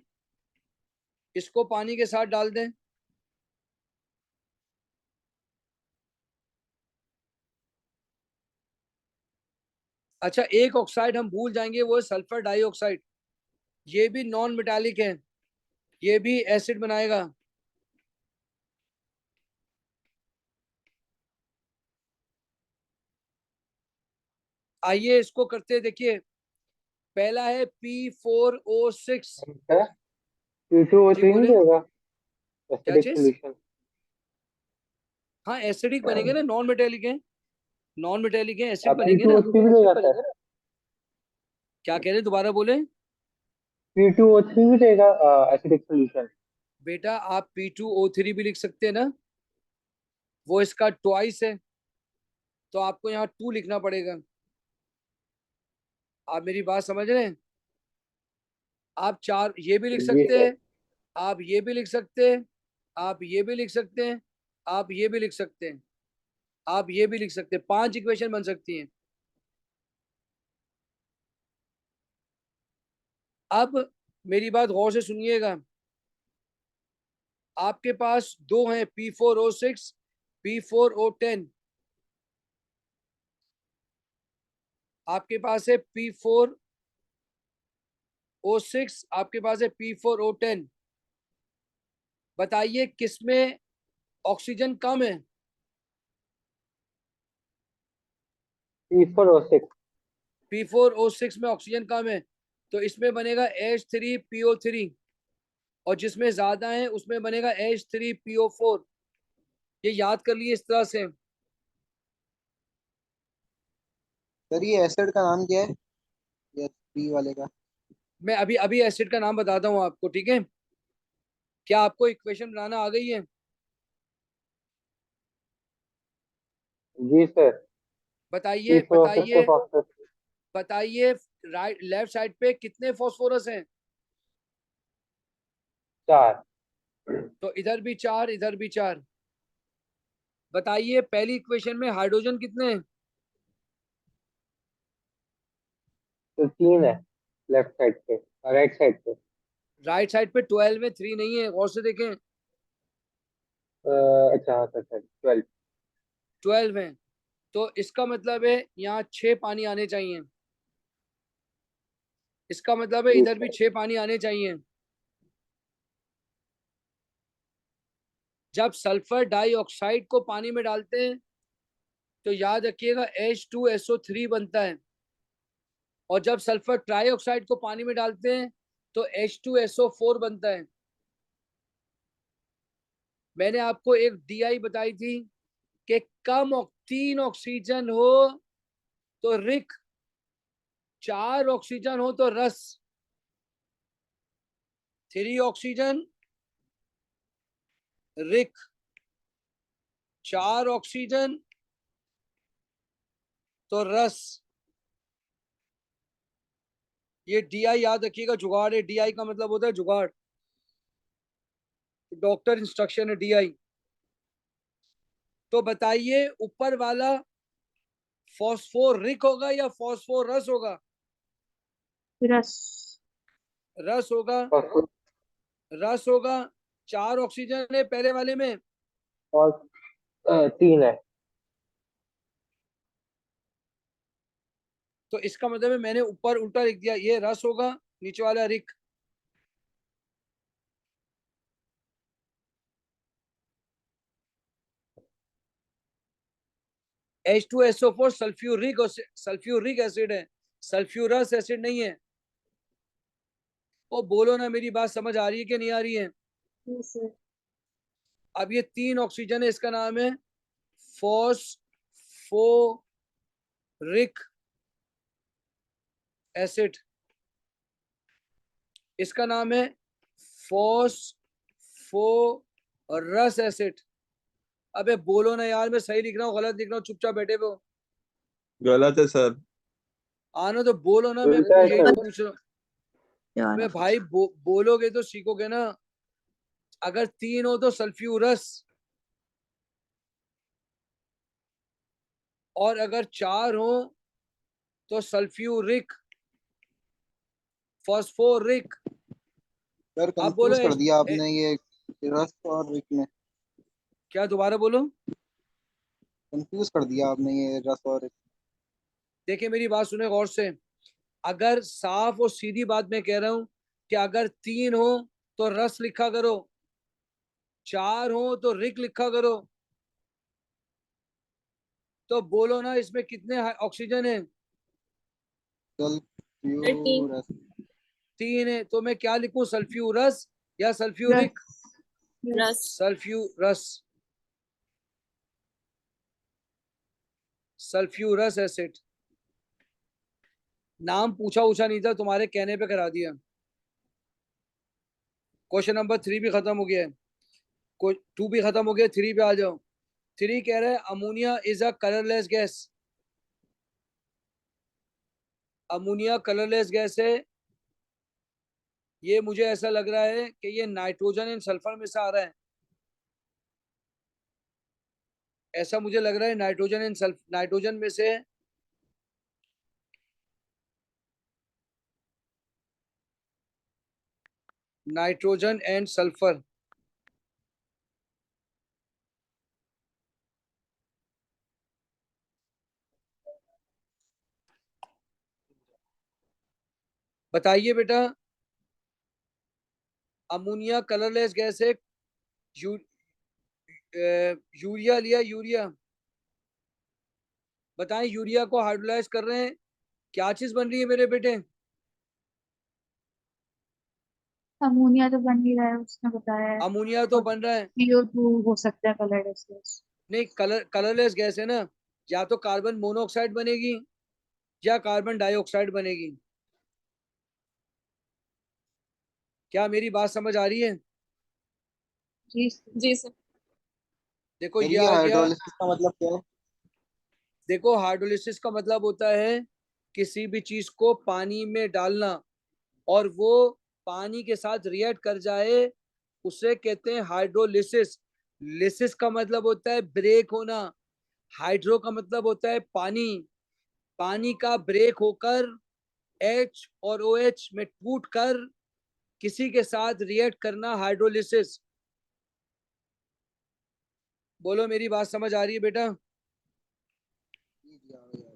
A: इसको पानी के साथ डाल दें। अच्छा, एक ऑक्साइड हम भूल जाएंगे, वो है सल्फर डाइऑक्साइड। ये भी नॉन मेटालिक है, ये भी एसिड बनाएगा। आइए इसको करते हैं, देखिए। पहला है P4O6।
D: सर P2O3
A: जी
D: नहीं
A: बोले,
D: देगा
A: क्या
D: एसिडिक
A: चीज?
D: सॉल्यूशन?
A: हाँ, एसिडिक बनेंगे ना, नॉन मेटेलिक है, नॉन मेटेलिक है, एसिड
D: अब
A: बनेंगे ना।
D: P2O3 भी देगा सर?
A: क्या कह रहे हैं, दोबारा बोले।
D: P2O3 भी देगा एसिडिक सॉल्यूशन?
A: बेटा, आप P2O3 भी लिख सकते हैं ना, वो इसका ट्वाइस है, तो आपको यहाँ 2 लिखना पड़ेगा। आप मेरी बात समझ रहे हैं? आप 4 ये भी लिख
D: जी
A: सकते
D: सर।
A: हैं, आप ये भी लिख सकते हैं, आप ये भी लिख सकते हैं, आप ये भी लिख सकते हैं, आप ये भी लिख सकते हैं। 5 इक्वेशन बन सकती हैं। अब मेरी बात गौर से सुनिएगा। आपके पास दो हैं, P4O6, P4O10। आपके पास है P4O6, आपके पास है P4O10। बताइए किसमें ऑक्सीजन कम है?
D: P4O6।
A: P4O6 में ऑक्सीजन कम है, तो इसमें बनेगा H3PO3, और जिसमें ज्यादा है उसमें बनेगा H3PO4। ये याद कर लिए इस तरह से।
H: सर ये एसिड का नाम क्या है, ये बी वाले का?
A: मैं अभी अभी एसिड का नाम बताता हूँ आपको, ठीक है? क्या आपको इक्वेशन बनाना आ गई है?
D: जी सर।
A: बताइए
D: P4O6 के
A: बताइए
D: फॉस्फेट
A: बताइए, राइट लेफ्ट साइड पे कितने फॉस्फोरस हैं?
D: 4।
A: तो इधर भी 4, इधर भी 4। बताइए पहली इक्वेशन में हाइड्रोजन कितने हैं?
D: तो 3 है लेफ्ट साइड पे, राइट साइड पे।
A: राइट साइड पे 12 में, 3 नहीं है, और से देखें।
D: अच्छा हाँ सर सर 12।
A: 12 है, तो इसका मतलब है यहाँ 6 पानी आने चाहिए। इसका मतलब है
D: जी
A: इधर भी
D: सर।
A: 6 पानी आने चाहिए। जब सल्फर डाइऑक्साइड को पानी में डालते हैं तो याद रखिएगा H2SO3 बनता है, और जब सल्फर ट्राइऑक्साइड को पानी में डालते हैं तो H2SO4 बनता है। मैंने आपको एक DI बताई थी कि कम 3 ऑक्सीजन हो तो रिक, 4 ऑक्सीजन हो तो रस। 3 ऑक्सीजन रिक, 4 ऑक्सीजन तो रस। ये DI याद रखिएगा, जुगाड़ है। DI का मतलब होता है जुगाड़, डॉक्टर इंस्ट्रक्शन है DI। तो बताइए ऊपर वाला फॉस्फोरिक होगा या फॉस्फोरस होगा?
C: रस।
A: रस होगा,
D: और
A: रस होगा। 4 ऑक्सीजन है पहले वाले में,
D: और 3 है।
A: तो इसका मतलब है मैंने ऊपर उल्टा लिख दिया, ये रस होगा, नीचे वाला रिक। H2SO4 सल्फ्यूरिक एसिड है, सल्फ्यूरस एसिड नहीं है। वो बोलो ना, मेरी बात समझ आ रही है कि नहीं आ रही है?
C: जी सर।
A: अब ये 3 ऑक्सीजन है, इसका नाम है फॉस्फोरिक एसिड, इसका नाम है फॉस्फोरस एसिड। अबे बोलो ना यार, मैं सही लिख रहा हूँ गलत लिख रहा हूँ, चुपचाप बैठे हो।
F: गलत है सर।
A: आना तो बोलो ना, मैं
D: उल्टा है
A: यही
D: सर।
A: पूछ रहा हूँ। मैं भाई बोलोगे तो सीखोगे ना। अगर 3 हो तो सल्फ्यूरस, और अगर 4 हो तो सल्फ्यूरिक, फॉस्फोरिक।
H: सर
A: आप बोलो
H: कंफ्यूज कर दिया आपने ये रस और रिक में,
A: क्या? दोबारा बोलो।
H: कंफ्यूज कर दिया आपने ये रस और रिक।
A: देखिए मेरी बात सुने गौर से, अगर साफ और सीधी बात मैं कह रहा हूं कि अगर 3 हो तो रस लिखा करो, 4 हो तो रिक लिखा करो। तो बोलो ना, इसमें कितने ऑक्सीजन है?
G: तीन।
H: सल्फ्यूरस।
A: 3 है, तो मैं क्या लिखूं, सल्फ्यूरस या सल्फ्यूरिक?
G: रस।
A: Sulphurous, sulphurous acid. नाम पूछा नहीं था, तुम्हारे कहने पे करा दिया। क्वेश्चन नंबर 3 भी खत्म हो गया है, 2 भी खत्म हो गया, 3 पे आ जाओ। 3 कह रहा है ammonia is a colourless gas. Ammonia colourless gas है। ये मुझे ऐसा लग रहा है कि ये नाइट्रोजन एंड सल्फर में से आ रहा है, ऐसा मुझे लग रहा है। नाइट्रोजन एंड नाइट्रोजन में से। Nitrogen and sulphur. बताइए बेटा, अमोनिया कलरलेस गैस है। यू, यूरिया लिया, यूरिया। बताएं, यूरिया को हाइड्रोलाइज कर रहे हैं, क्या चीज बन रही है मेरे बेटे?
C: अमोनिया तो बन नहीं रहा है, उसने बताया है।
A: अमोनिया तो
C: और
A: बन रहा है।
C: CO2 हो सकता है कलर गैस।
A: नहीं, कलरलेस गैस है ना, या तो कार्बन मोनोऑक्साइड बनेगी या कार्बन डाइऑक्साइड बनेगी। क्या मेरी बात समझ आ रही है?
C: जी
G: जी सर।
A: देखो
H: सर
A: ये
H: ये
A: आ गया।
H: हाइड्रोलिसिस का मतलब क्या है?
A: देखो हाइड्रोलिसिस का मतलब होता है किसी भी चीज को पानी में डालना और वो पानी के साथ रिएक्ट कर जाए, उसे कहते हैं हाइड्रोलिसिस। लिसिस का मतलब होता है ब्रेक होना। हाइड्रो का मतलब होता है पानी। पानी का ब्रेक होकर H और OH में टूट कर किसी के साथ रिएक्ट करना, हाइड्रोलिसिस। बोलो मेरी बात समझ आ रही है बेटा?
H: जी जी, आ गया।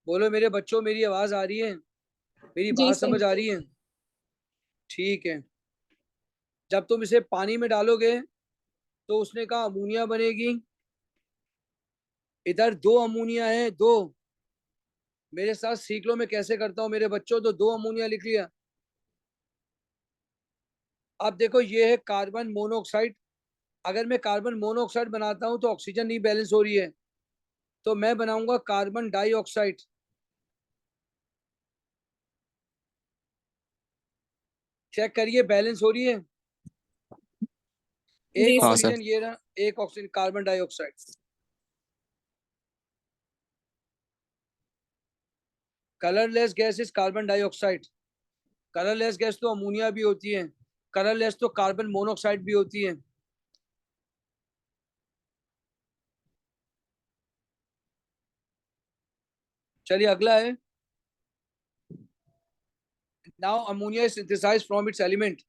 A: बोलो मेरे बच्चों, मेरी आवाज आ रही है? मेरी
G: जी
A: बात
G: सर।
A: समझ आ रही है? ठीक है। जब तुम इसे पानी में डालोगे तो उसने कहा अमोनिया बनेगी। इधर 2 अमोनिया है, 2। मेरे साथ सीख लो मैं कैसे करता हूं मेरे बच्चों। तो 2 अमोनिया लिख लिया। अब देखो ये है कार्बन मोनोऑक्साइड। अगर मैं कार्बन मोनोऑक्साइड बनाता हूं तो ऑक्सीजन नहीं बैलेंस हो रही है, तो मैं बनाऊंगा कार्बन डाइऑक्साइड। चेक करिए बैलेंस हो रही है। एक
G: जी
E: हाँ
G: सर।
E: सर।
A: ऑक्सीजन ये रहा, एक oxygen carbon dioxide. Colourless gas is carbon dioxide. Colourless gas तो अमोनिया भी होती है, कलरलेस तो कार्बन मोनोऑक्साइड भी होती है। चलिए अगला है। Now ammonia is synthesised from its element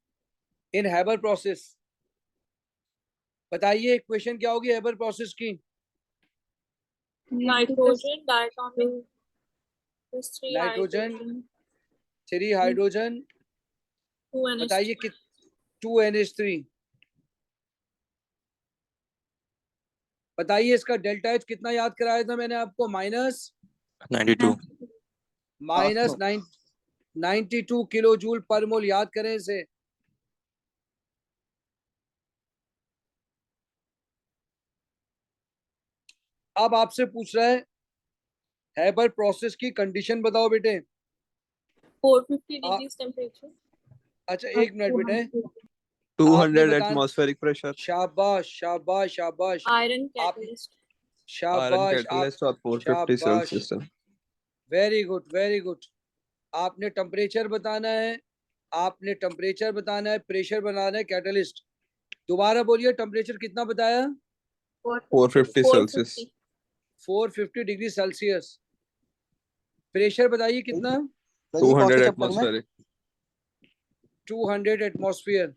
A: in Haber process. बताइए इक्वेशन क्या होगी हैबर प्रोसेस की?
G: Nitrogen diatomic plus 3
A: nitrogen,
G: hydrogen
A: 3 hydrogen,
G: 2
A: बताइए
G: NH3
A: कि 2NH3। बताइए इसका डेल्टा एच कितना याद कराया था मैंने आपको? माइनस
E: 92।
A: माइनस 92 किलो जूल पर मोल। याद करें इसे। अब आपसे पूछ रहा है हैबर प्रोसेस की कंडीशन बताओ बेटे।
G: 450
A: आ,
G: degrees temperature
A: अच्छा एक मिनट बेटे। आपने
F: 200
A: बताया।
F: atmospheric pressure,
A: शाबाश शाबाश शाबाश।
G: iron
A: आप
G: catalyst
F: iron
A: शाबाश आप
F: catalyst और 450
A: शाबाश।
F: Celsius sir।
A: Very good very good. आपने टेम्परेचर बताना है, आपने टेम्परेचर बताना है, प्रेशर बनाना है, कैटलिस्ट। दोबारा बोलिए टेम्परेचर कितना बताया?
F: 450 Celsius,
G: 450
A: 450 डिग्री सेल्सियस। प्रेशर बताइए कितना?
H: सर ये कौन से
F: 200
H: चैप्टर में?
F: atmospheric,
A: 200 atmosphere.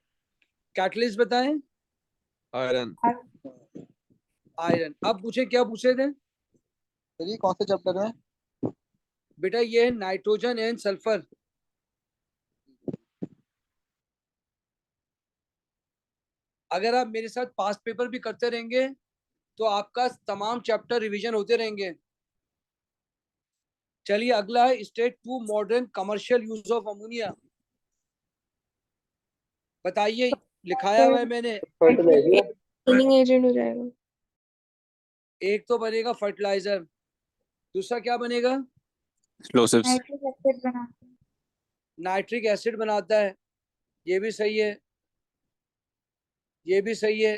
A: कैटलिस्ट बताएं?
F: iron।
A: आयरन। अब पूछे क्या पूछे थे
H: सर ये कौन से चैप्टर में?
A: बेटा? ये है नाइट्रोजन एंड सल्फर। अगर आप मेरे साथ पास्ट पेपर भी करते रहेंगे तो आपका तमाम चैप्टर रिवीजन होते रहेंगे। चलिए अगला है state 2 modern commercial use of ammonia. बताइए लिखाया हुआ है मैंने।
D: फर्टिलाइजर।
G: क्लीनिंग एजेंट हो जाएगा।
A: एक तो बनेगा फर्टिलाइजर, दूसरा क्या बनेगा?
E: एक्सप्लोसिव्स।
C: नाइट्रिक एसिड बनाते हैं।
A: नाइट्रिक एसिड बनाता है। ये भी सही है, ये भी सही है।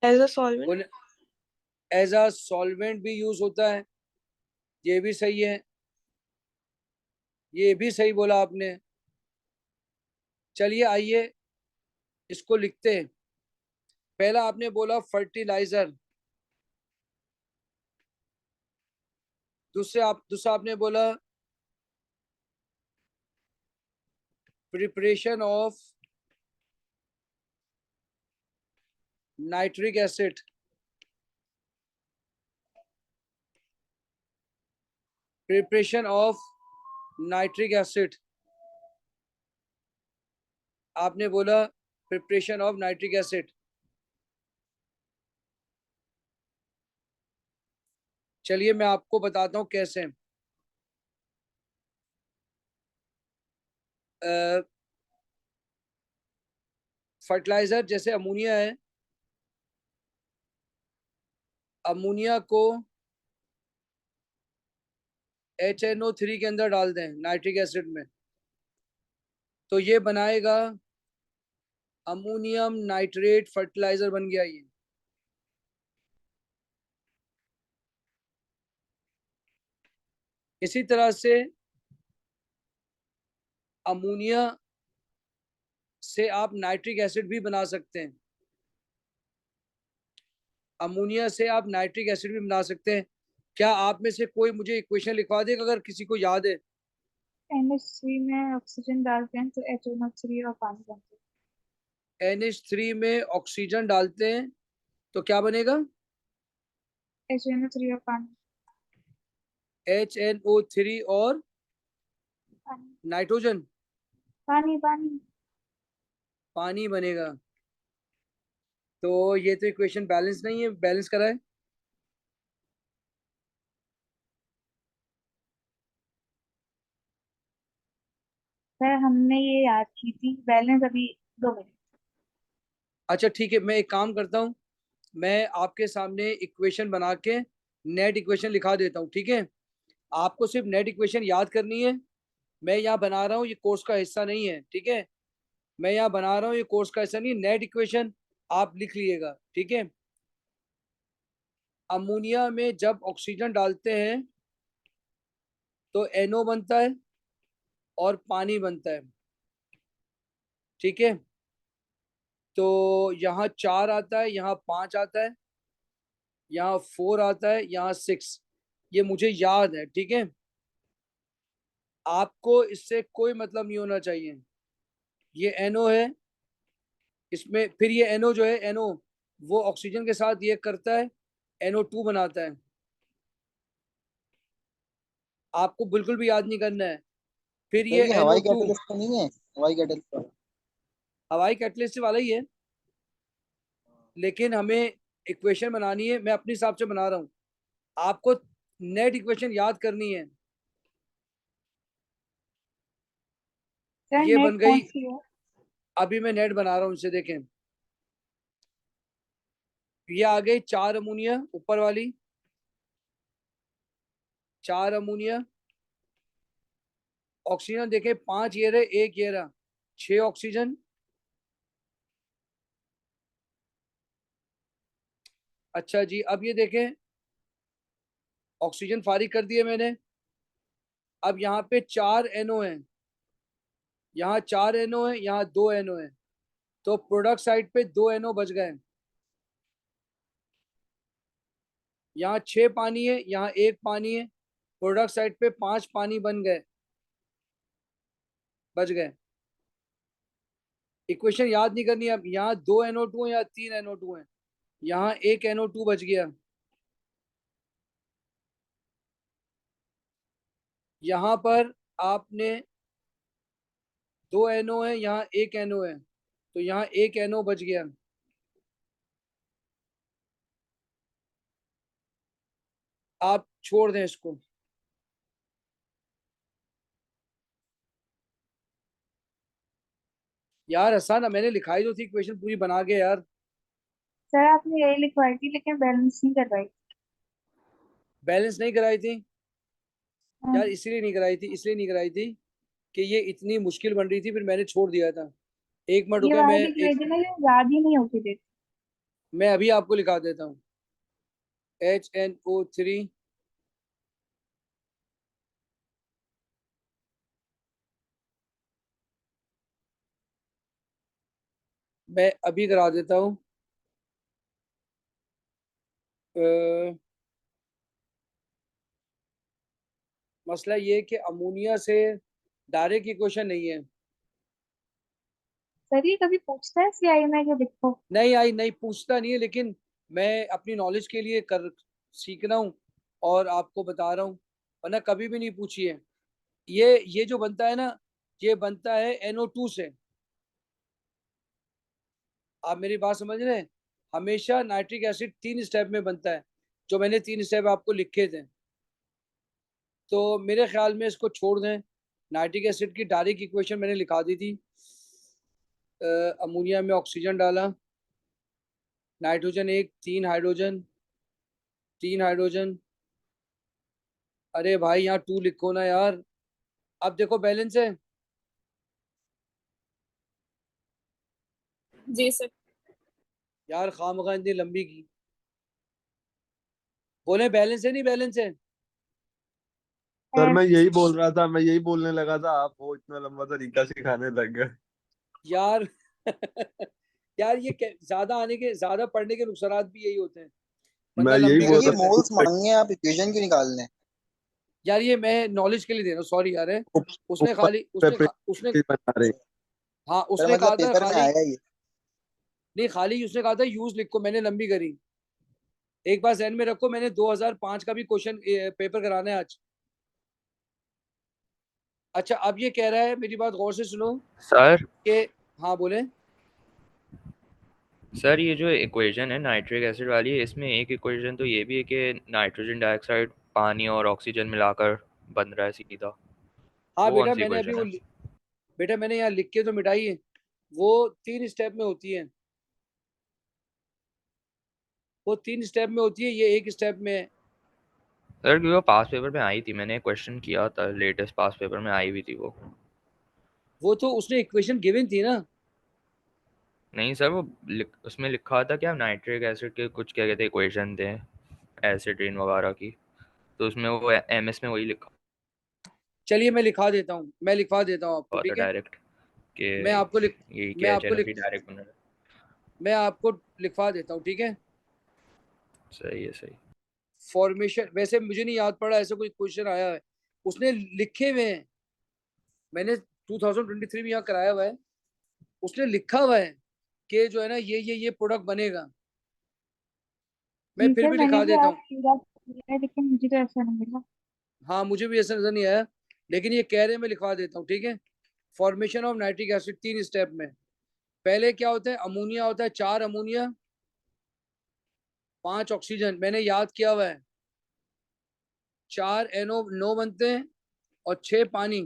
G: As a solvent
A: as a solvent भी यूज होता है। ये भी सही है, ये भी सही बोला आपने। चलिए आइए इसको लिखते हैं। पहला आपने बोला फर्टिलाइजर, दूसरा आपने बोला preparation of nitric acid. Preparation of nitric acid आपने बोला। Preparation of nitric acid. चलिए मैं आपको बताता हूं कैसे। फर्टिलाइजर जैसे अमोनिया है, अमोनिया को HNO3 के अंदर डाल दें नाइट्रिक एसिड में, तो ये बनाएगा अमोनियम नाइट्रेट फर्टिलाइजर बन गया ये। इसी तरह से अमोनिया से आप नाइट्रिक एसिड भी बना सकते हैं। अमोनिया से आप नाइट्रिक एसिड भी बना सकते हैं। क्या आप में से कोई मुझे इक्वेशन लिखवा देगा अगर किसी को याद है?
C: NH3 में ऑक्सीजन डालते हैं तो HNO3 और पानी बनते हैं।
A: NH3 में ऑक्सीजन डालते हैं तो क्या बनेगा?
C: HNO3 और पानी।
A: HNO3 और नाइट्रोजन,
C: पानी पानी।
A: पानी बनेगा। तो ये तो इक्वेशन बैलेंस नहीं है, बैलेंस करा है।
C: सर हमने ये याद की थी, बैलेंस अभी 2 मिनट।
A: अच्छा ठीक है, मैं एक काम करता हूँ, मैं आपके सामने इक्वेशन बना के नेट इक्वेशन लिखा देता हूँ, ठीक है। आपको सिर्फ नेट इक्वेशन याद करनी है। मैं यहाँ बना रहा हूँ, ये कोर्स का हिस्सा नहीं है, ठीक है। मैं यहाँ बना रहा हूँ, ये कोर्स का हिस्सा नहीं, नेट इक्वेशन आप लिख लीजिएगा, ठीक है। अमोनिया में जब ऑक्सीजन डालते हैं तो NO बनता है और पानी बनता है, ठीक है। तो यहाँ 4 आता है, यहाँ 5 आता है, यहाँ 4 आता है, यहाँ 6, ये मुझे याद है, ठीक है। आपको इससे कोई मतलब नहीं होना चाहिए। ये NO है, इसमें फिर ये NO जो है, NO वो ऑक्सीजन के साथ ये करता है, NO2 बनाता है। आपको बिल्कुल भी याद नहीं करना है। फिर
H: सर
A: ये
H: ये हवाई
A: NO2
H: कैटलिस्ट तो नहीं है? हवाई कैटलिस्ट वाला?
A: हवाई कैटलिस्ट वाला ही है, लेकिन हमें इक्वेशन बनानी है, मैं अपने हिसाब से बना रहा हूँ। आपको नेट इक्वेशन याद करनी है।
C: सर
A: ये
C: नेट
A: बन
C: कौन
A: गई,
C: सी है?
A: अभी मैं नेट बना रहा हूँ, इसे देखें। ये आ गई 4 अमोनिया ऊपर वाली, 4 अमोनिया। ऑक्सीजन देखें, 5 ये रहे, 1 ये रहा, 6 ऑक्सीजन। अच्छा जी, अब ये देखें, ऑक्सीजन फारिग कर दिए मैंने। अब यहाँ पे 4 NO है, यहाँ 4 NO है, यहाँ 2 NO है, तो प्रोडक्ट साइड पे 2 NO बच गए। यहाँ 6 पानी है, यहाँ 1 पानी है, प्रोडक्ट साइड पे 5 पानी बन गए, बच गए। इक्वेशन याद नहीं करनी। अब यहाँ 2 NO2 है, यहाँ 3 NO2 है, यहाँ 1 NO2 बच गया। यहाँ पर आपने 2 NO है, यहाँ 1 NO है, तो यहाँ 1 NO बच गया। आप छोड़ दें इसको। यार आसान है, मैंने लिखाई तो थी इक्वेशन पूरी बना के यार।
C: सर आपने यही लिखवाई थी लेकिन बैलेंस नहीं करवाई।
A: बैलेंस नहीं कराई थी
C: हाँ।
A: यार, इसलिए नहीं कराई थी, इसलिए नहीं कराई थी कि ये इतनी मुश्किल बन रही थी, फिर मैंने छोड़ दिया था। एक मिनट
C: ये
A: रुके,
C: वाली
A: मैं
C: लिख रही
A: एक,
C: थी ना, ये याद ही नहीं होती थी।
A: मैं अभी आपको लिखा देता हूँ। HNO3, मैं अभी करा देता हूँ। मसला ये है कि अमोनिया से डायरेक्ट इक्वेशन नहीं है।
C: सर ये कभी पूछता है सीआई में कि लिखो?
A: नहीं आई, नहीं पूछता नहीं है, लेकिन मैं अपनी नॉलेज के लिए कर सीख रहा हूँ और आपको बता रहा हूँ, वरना कभी भी नहीं पूछी है। ये जो बनता है ना, ये बनता है NO2 से। आप मेरी बात समझ रहे हैं। हमेशा नाइट्रिक एसिड 3 स्टेप में बनता है, जो मैंने 3 स्टेप आपको लिखे थे। तो मेरे ख्याल में इसको छोड़ दें। नाइट्रिक एसिड की डायरेक्ट इक्वेशन मैंने लिखा दी थी। अमोनिया में ऑक्सीजन डाला, नाइट्रोजन 1, 3 हाइड्रोजन, 3 हाइड्रोजन। अरे भाई यहाँ 2 लिखो ना यार। अब देखो बैलेंस है।
G: जी सर।
A: यार खामखा इतनी लंबी की, बोले बैलेंस है, नहीं बैलेंस है।
F: सर मैं यही बोल रहा था, मैं यही बोलने लगा था, आप वो इतना लंबा तरीका सिखाने लग गए।
A: यार यार ये ज्यादा आने के, ज्यादा पढ़ने के नुकसानात भी यही होते हैं,
F: मैं
A: बंदा
F: यही
A: लंबी
H: सर
F: बोल
A: कर
H: ये
A: देता है।
H: मोल्स
F: रहा था।
H: मांगे, आप इक्वेशन क्यों निकाल रहे हैं?
A: यार ये मैं नॉलेज के लिए दे रहा हूँ, सॉरी यार है। उसने
F: ऊपर
A: खाली
F: पे
A: उसने
F: बना रहे।
A: हाँ
H: सर
A: उसने
H: मतलब
A: कहा था
H: पेपर में
A: खाली,
H: आएगा ये?
A: नहीं खाली उसने कहा था यूज लिखो, मैंने लंबी करी। एक बार जहन में रखो, मैंने 2005 का भी क्वेश्चन पेपर कराना है आज। अच्छा, अब ये कह रहा है, मेरी बात गौर से सुनो
E: सर
A: कि हाँ बोले।
E: सर ये जो इक्वेशन है नाइट्रिक एसिड वाली, इसमें एक इक्वेशन तो ये भी है कि नाइट्रोजन डाइऑक्साइड पानी और ऑक्सीजन मिलाकर बन रहा है सीधा।
A: हाँ
E: वो कौन
A: बेटा,
E: सी
A: मैंने अभी
E: इक्वेशन
A: वो
E: है?
A: बेटा मैंने यहाँ लिख के तो मिटाई है, वो 3 स्टेप में होती है, वो 3 स्टेप में होती है, ये 1 स्टेप में है।
E: सर क्योंकि वो पास पेपर में आई थी, मैंने क्वेश्चन किया था, लेटेस्ट पास पेपर में आई हुई थी
A: वो तो उसने इक्वेशन गिवन थी ना।
E: नहीं सर, वो उसमें लिखा था क्या, नाइट्रिक एसिड के कुछ क्या कहते हैं इक्वेशन थे एसिड वगैरह की, तो उसमें वो एमएस में वही लिखा
A: चलिए मैं लिखा देता हूँ, मैं लिखवा देता हूँ आपको,
E: हुआ था
A: ठीक है।
E: डायरेक्ट कि
A: मैं आपको लिख
E: यही
A: मैं
E: कि
A: आपको लिख
E: HNO3 डायरेक्ट बन रहा है।
A: मैं आपको लिखवा देता हूँ, ठीक है।
E: सही है सही।
A: फॉर्मेशन, वैसे मुझे नहीं याद पड़ा ऐसा कोई क्वेश्चन आया है, उसने लिखे हुए हैं, मैंने 2023 में यहाँ कराया हुआ है, उसने लिखा हुआ है कि जो है ना ये प्रोडक्ट बनेगा। मैं फिर
C: सर
A: भी
C: मैंने
A: लिखा
C: भी
A: देता
C: आज
A: हूँ।
C: पूरा किया है, लेकिन मुझे तो ऐसा नहीं मिला।
A: हाँ मुझे भी ऐसा नजर नहीं आया, लेकिन ये कह रहे हैं, मैं लिखवा देता हूँ, ठीक है। Formation of nitric acid 3 step में। पहले क्या होता है, अमोनिया होता है, 4 अमोनिया 5 ऑक्सीजन, मैंने याद किया हुआ है। 4 NO9 बनते हैं और 6 पानी।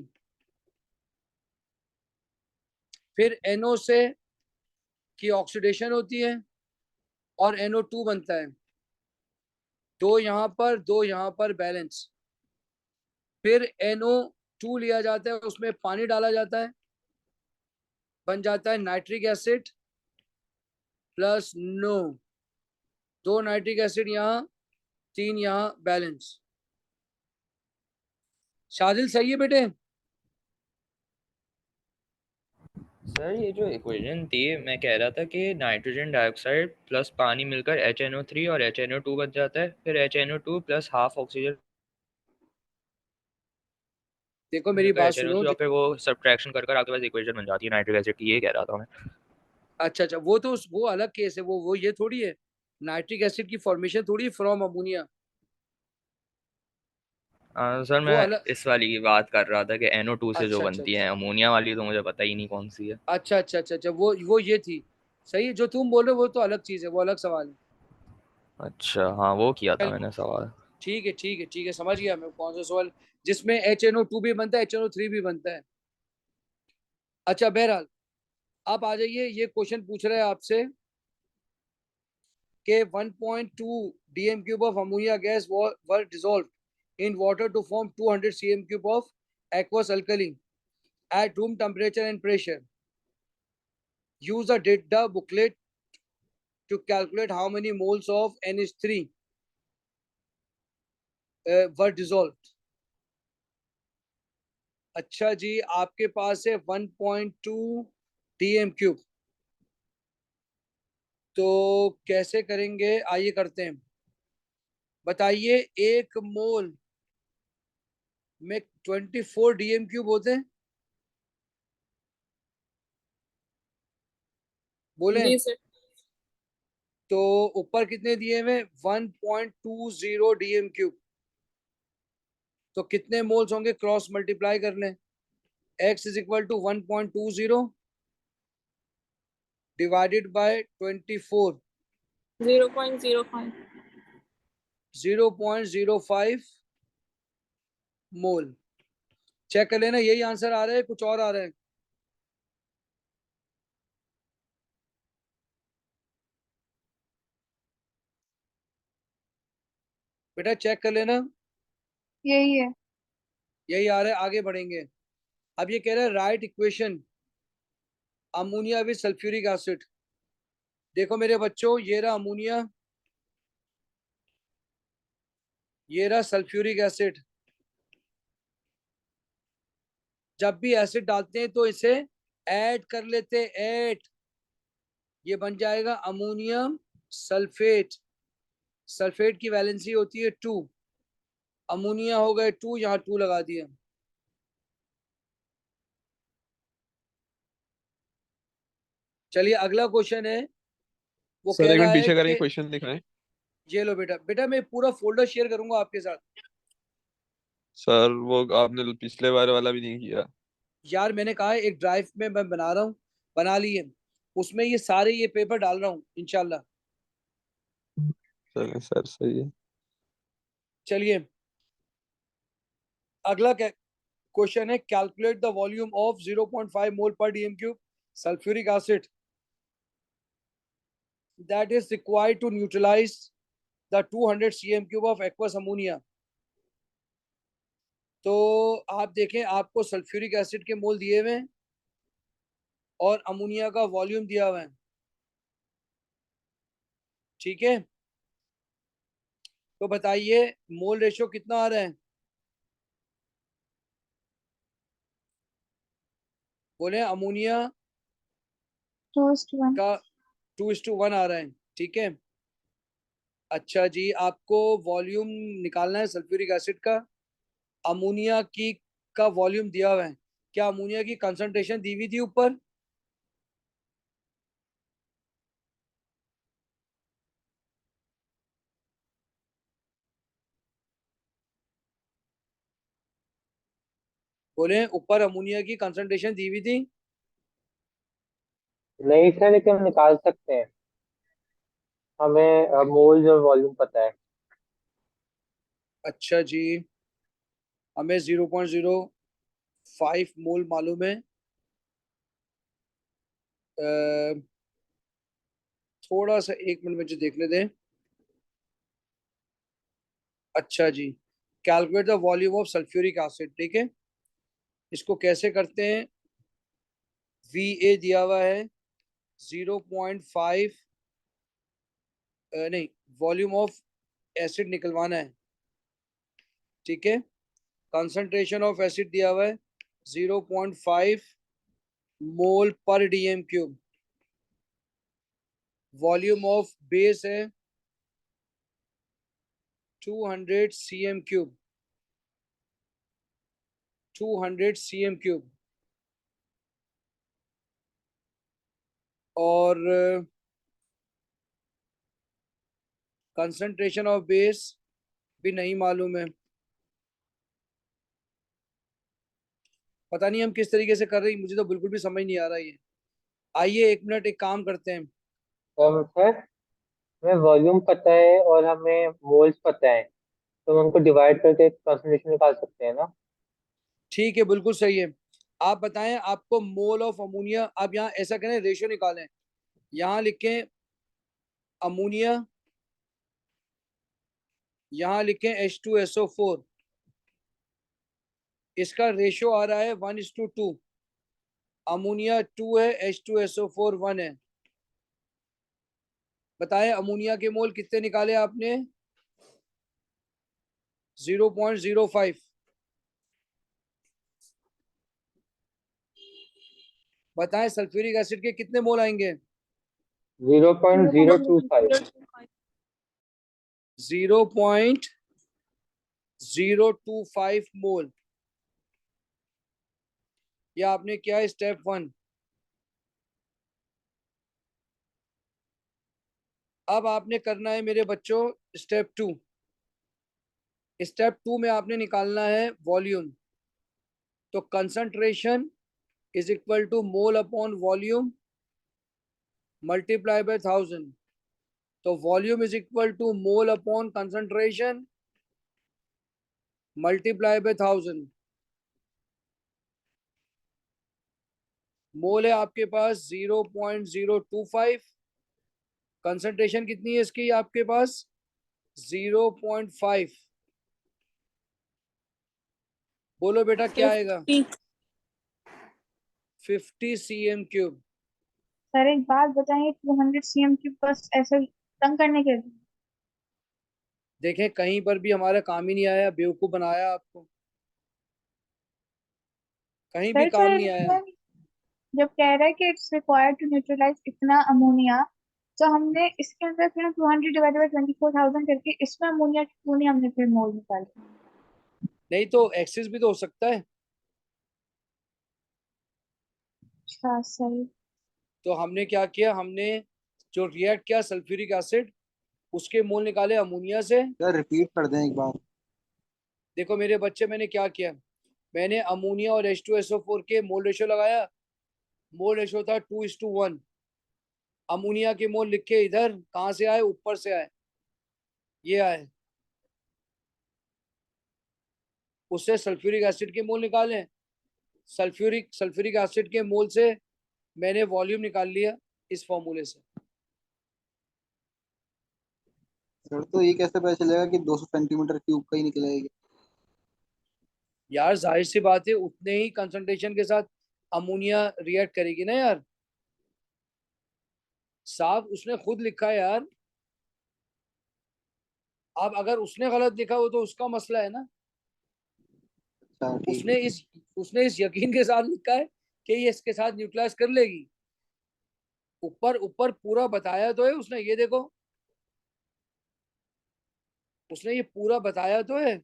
A: फिर NO से की ऑक्सीडेशन होती है और NO2 बनता है, 2 यहाँ पर 2 यहाँ पर, बैलेंस। फिर NO2 लिया जाता है, उसमें पानी डाला जाता है, बन जाता है nitric acid plus NO, 2 nitric acid यहाँ, 3 यहाँ, बैलेंस। शादिल सही है बेटे?
E: सर ये जो इक्वेशन थी, मैं कह रहा था कि नाइट्रोजन डाइऑक्साइड प्लस पानी मिलकर HNO3 और HNO2 बन जाता है, फिर HNO2 प्लस हाफ ऑक्सीजन
A: देखो मेरी
E: मिलकर
A: बात सुनो,
E: HNO3, और फिर वो सब्ट्रैक्शन कर कर आपके पास इक्वेशन बन जाती है नाइट्रिक एसिड की, ये कह रहा था मैं।
A: अच्छा अच्छा, वो अलग केस है, वो ये थोड़ी है, नाइट्रिक एसिड की फॉर्मेशन थोड़ी फ्रॉम अमोनिया,
E: सर
A: वो
E: मैं
A: अलग।
E: इस वाली की बात कर रहा था कि NO2 से जो
A: अच्छा अच्छा
E: बनती
A: अच्छा
E: है, अमोनिया वाली तो मुझे पता ही नहीं कौन सी है।
A: अच्छा अच्छा अच्छा अच्छा, वो ये थी। सही है, जो तुम बोल रहे हो वो तो अलग चीज है, वो अलग सवाल है।
E: अच्छा हाँ, वो किया था
A: चल
E: मैंने सवाल।
A: ठीक है ठीक है ठीक है, समझ गया मैं कौन सा सवाल, जिसमें HNO2 भी बनता है, HNO3 भी बनता है। अच्छा बहरहाल, आप आ जाइए, ये क्वेश्चन पूछ रहे हैं आपसे कि 1.2 dm cube of ammonia gas were dissolved in water to form 200 cm cube of aqueous alkali at room temperature and pressure. Use the data booklet to calculate how many moles of NH3 were dissolved. अच्छा जी, आपके पास है 1.2 dm क्यूब, तो कैसे करेंगे, आइए करते हैं। बताइए, 1 मोल में 24 dm क्यूब होते हैं, बोले।
G: जी सर।
A: तो ऊपर कितने दिए हुए, 1.20 dm क्यूब, तो कितने मोल्स होंगे, क्रॉस मल्टीप्लाई कर लें। x is equal to 1.20 divided by 24,
G: 0.05।
A: 0.05 mole. Check कर लेना, यही आंसर आ रहा है, कुछ और आ रहा है? बेटा चेक कर लेना,
C: यही है।
A: यही आ रहा है, आगे बढ़ेंगे। अब ये कह रहा है write equation ammonia with sulphuric acid. देखो मेरे बच्चों, ये रहा अमोनिया, ये रहा सल्फ्यूरिक एसिड। जब भी एसिड डालते हैं तो इसे ऐड कर लेते, ऐड, ये बन जाएगा अमोनियम सल्फेट। सल्फेट की वैलेंसी होती है 2, अमोनिया हो गए 2, यहाँ 2 लगा दिया। चलिए अगला क्वेश्चन है, वो
F: सर
A: कह
F: एक
A: रहा
F: मिनट
A: है
F: पीछे करेंगे,
A: कि
F: क्वेश्चन दिखाएं।
A: ये लो बेटा, बेटा मैं पूरा फोल्डर शेयर करूंगा आपके साथ,
F: सर वो आपने पिछले बार वाला भी नहीं किया।
A: यार मैंने कहा है एक ड्राइव में मैं बना रहा हूँ, बना लिए, उसमें ये सारे ये पेपर डाल रहा हूँ इंशाल्लाह।
F: चलिए सर सही है।
A: चलिए अगला क्वेश्चन है, कैलकुलेट द वॉल्यूम ऑफ 0.5 मोल पर DM cube sulphuric acid that is required to neutralize the 200 cm cube of aqueous ammonia। तो आप देखें, आपको सल्फ्यूरिक एसिड के मोल दिए हुए हैं और अमोनिया का वॉल्यूम दिया हुआ है, ठीक है। तो बताइए मोल रेशियो कितना आ रहा है, बोले अमोनिया
C: 2:1।
A: का 2:1 आ रहा है, ठीक है। अच्छा जी, आपको वॉल्यूम निकालना है सल्फ्यूरिक एसिड का, अमोनिया की का वॉल्यूम दिया हुआ है, क्या अमोनिया की कंसंट्रेशन दी हुई थी ऊपर? बोले ऊपर अमोनिया की कंसंट्रेशन दी हुई थी?
D: नहीं सर, लेकिन हम निकाल सकते हैं। हमें मोल्स और वॉल्यूम पता है।
A: अच्छा जी, हमें 0.05 मोल मालूम है। थोड़ा सा 1 मिनट मुझे देखने दें। अच्छा जी, calculate the volume of sulphuric acid, ठीक है। इसको कैसे करते हैं, वी ए दिया हुआ है 0.5, नहीं, वॉल्यूम ऑफ एसिड निकलवाना है, ठीक है। कंसंट्रेशन ऑफ एसिड दिया हुआ है 0.5 मोल पर DM cube, volume of base है 200 cm क्यूब, 200 cm क्यूब, और कंसंट्रेशन ऑफ बेस भी नहीं मालूम है। पता नहीं हम किस तरीके से कर रहे हैं, मुझे तो बिल्कुल भी समझ नहीं आ रहा ये। आइए 1 मिनट एक काम करते हैं।
D: सर हमें वॉल्यूम पता है और हमें मोल्स पता है, तो हम उनको डिवाइड करके कंसंट्रेशन निकाल सकते हैं ना।
A: ठीक है, बिल्कुल सही है। आप बताएं, आपको मोल ऑफ अमोनिया, आप यहाँ ऐसा करें रेशियो निकालें, यहाँ लिखें अमोनिया, यहाँ लिखें H2SO4, इसका रेशियो आ रहा है 1:2। अमोनिया 2 है, H2SO4 1 है। बताएं अमोनिया के मोल कितने निकाले आपने? 0.05। बताएं सल्फ्यूरिक एसिड के कितने मोल आएंगे?
D: 0.025।
A: 0.025 मोल। यह आपने किया है स्टेप 1। अब आपने करना है मेरे बच्चों स्टेप 2। स्टेप 2 में आपने निकालना है वॉल्यूम। तो concentration is equal to mole upon volume multiply by 1000। तो volume is equal to mole upon concentration multiply by 1000। Mole है आपके पास 0.025, कंसंट्रेशन कितनी है इसकी आपके पास 0.5। बोलो बेटा क्या आएगा? 50 cm क्यूब।
C: सर एक बात बताइए, 200 cm की बस ऐसे तंग करने के लिए?
A: देखें कहीं पर भी हमारा काम ही नहीं आया, बेवकूफ बनाया आपको, कहीं भी
C: सर
A: काम नहीं आया।
C: जब कह रहा है कि इट्स रिक्वायर्ड टू न्यूट्रलाइज इतना अमोनिया, तो हमने इसके अंदर फिर 200 डिवाइडेड बाय 24,000 करके इसमें अमोनिया की क्यों नहीं हमने फिर मोल निकाले?
A: नहीं तो एक्सिस भी तो हो सकता है।
C: अच्छा सही।
A: तो हमने क्या किया, हमने जो रिएक्ट किया सल्फ्यूरिक एसिड, उसके मोल निकाले अमोनिया से।
H: सर रिपीट कर दें एक बार।
A: देखो मेरे बच्चे, मैंने क्या किया, मैंने अमोनिया और H2SO4 के मोल रेशियो लगाया। मोल रेशियो था 2:1। अमोनिया के मोल लिखे इधर, कहाँ से आए, ऊपर से आए, ये आए। उससे सल्फ्यूरिक एसिड के मोल निकाले, सल्फ्यूरिक एसिड के मोल से मैंने वॉल्यूम निकाल लिया इस फॉर्मूले से।
H: सर तो ये कैसे पता चलेगा कि 200 सेंटीमीटर क्यूब का ही निकलेगा?
A: यार जाहिर सी बात है, उतने ही कंसंट्रेशन के साथ अमोनिया रिएक्ट करेगी ना यार। साहब उसने खुद लिखा है यार। अब अगर उसने गलत लिखा हो तो उसका मसला है ना।
H: अच्छा ठीक
A: उसने
H: है।
A: इस उसने इस यकीन के साथ लिखा है कि ये इसके साथ न्यूट्रलाइज कर लेगी। ऊपर ऊपर पूरा बताया तो है उसने, ये देखो, उसने ये पूरा बताया तो है।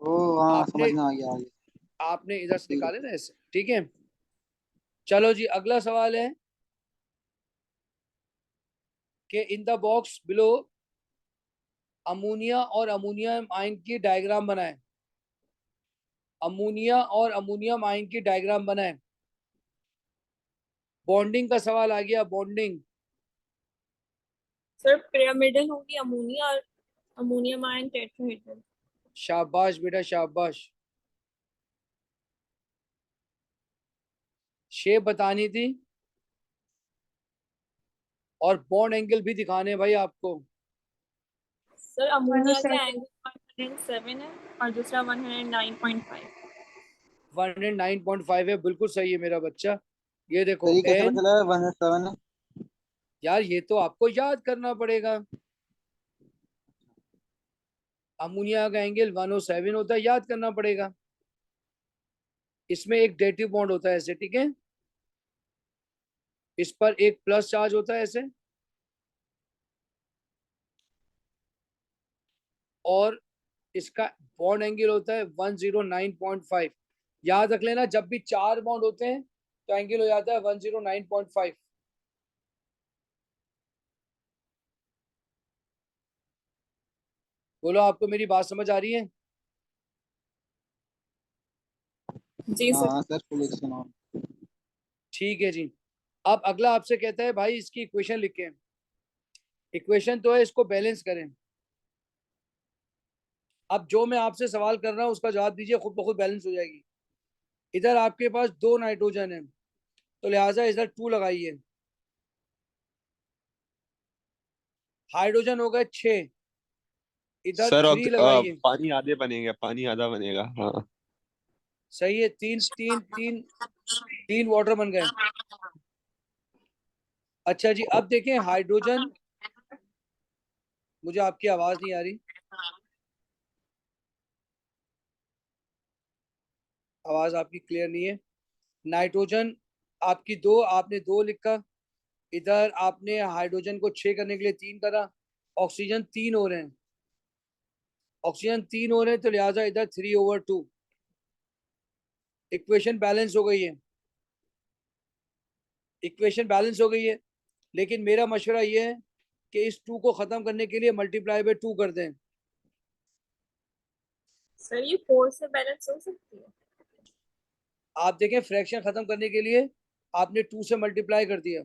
H: ओ हाँ,
A: आपने
H: समझ में आ गया आगे।
A: आपने इधर से
H: ठीक है।
A: निकाले ना ऐसे, ठीक है। चलो जी, अगला सवाल है कि in the box below ammonia और अमोनियम आयन की डायग्राम बनाएं। अमोनिया और अमोनियम आयन की डायग्राम बनाएं। बॉन्डिंग का सवाल आ गया, बॉन्डिंग।
G: सर पिरामिडल होगी अमोनिया और अमोनियम आयन टेट्राहेड्रल।
A: शाबाश बेटा शाबाश। शेप बतानी थी और बॉन्ड एंगल भी दिखाने भाई आपको।
G: सर अमोनिया का
C: 107।
G: एंगल 107 है और दूसरा 109.5।
A: 109.5 है, बिल्कुल सही है मेरा बच्चा। ये देखो
H: सर ये कैसे
A: एन,
H: पता चला 107 है?
A: यार ये तो आपको याद करना पड़ेगा। अमोनिया का एंगल 107 होता है, याद करना पड़ेगा। इसमें एक डेटिव बॉन्ड होता है ऐसे, ठीक है। इस पर एक प्लस चार्ज होता है ऐसे, और इसका बॉन्ड एंगल होता है 109.5। याद रख लेना, जब भी चार बॉन्ड होते हैं तो एंगल हो जाता है 109.5। बोलो, आपको मेरी बात समझ आ रही है?
G: जी
H: हाँ
G: सर।
H: हाँ सर, फुल सुनाओ।
A: ठीक है जी। अब अगला आपसे कहता है भाई इसकी इक्वेशन लिखें। इक्वेशन तो है, इसको बैलेंस करें। अब जो मैं आपसे सवाल कर रहा हूँ उसका जवाब दीजिए, खुद ब खुद बैलेंस हो जाएगी। इधर आपके पास दो नाइट्रोजन है, तो लिहाजा इधर 2 लगाइए। हाइड्रोजन हो गए 6, इधर
F: सर
A: 3 लगाइए।
F: पानी आधे बनेगा, पानी आधा बनेगा, हाँ।
A: सही है, तीन तीन तीन, 3 वाटर बन गए। अच्छा जी, अब देखें हाइड्रोजन, मुझे आपकी आवाज नहीं आ रही, आवाज आपकी क्लियर नहीं है। नाइट्रोजन आपकी 2, आपने 2 लिखा। इधर आपने हाइड्रोजन को 6 करने के लिए 3 करा। ऑक्सीजन 3 हो रहे हैं, ऑक्सीजन 3 हो रहे हैं, तो लिहाजा इधर 3/2। इक्वेशन बैलेंस हो गई है, इक्वेशन बैलेंस हो गई है। लेकिन मेरा मशवरा ये है कि इस 2 को खत्म करने के लिए मल्टीप्लाई बाय 2 कर दें।
G: सर ये 4 से बैलेंस हो सकती है?
A: आप देखें, फ्रैक्शन खत्म करने के लिए आपने 2 से मल्टीप्लाई कर दिया।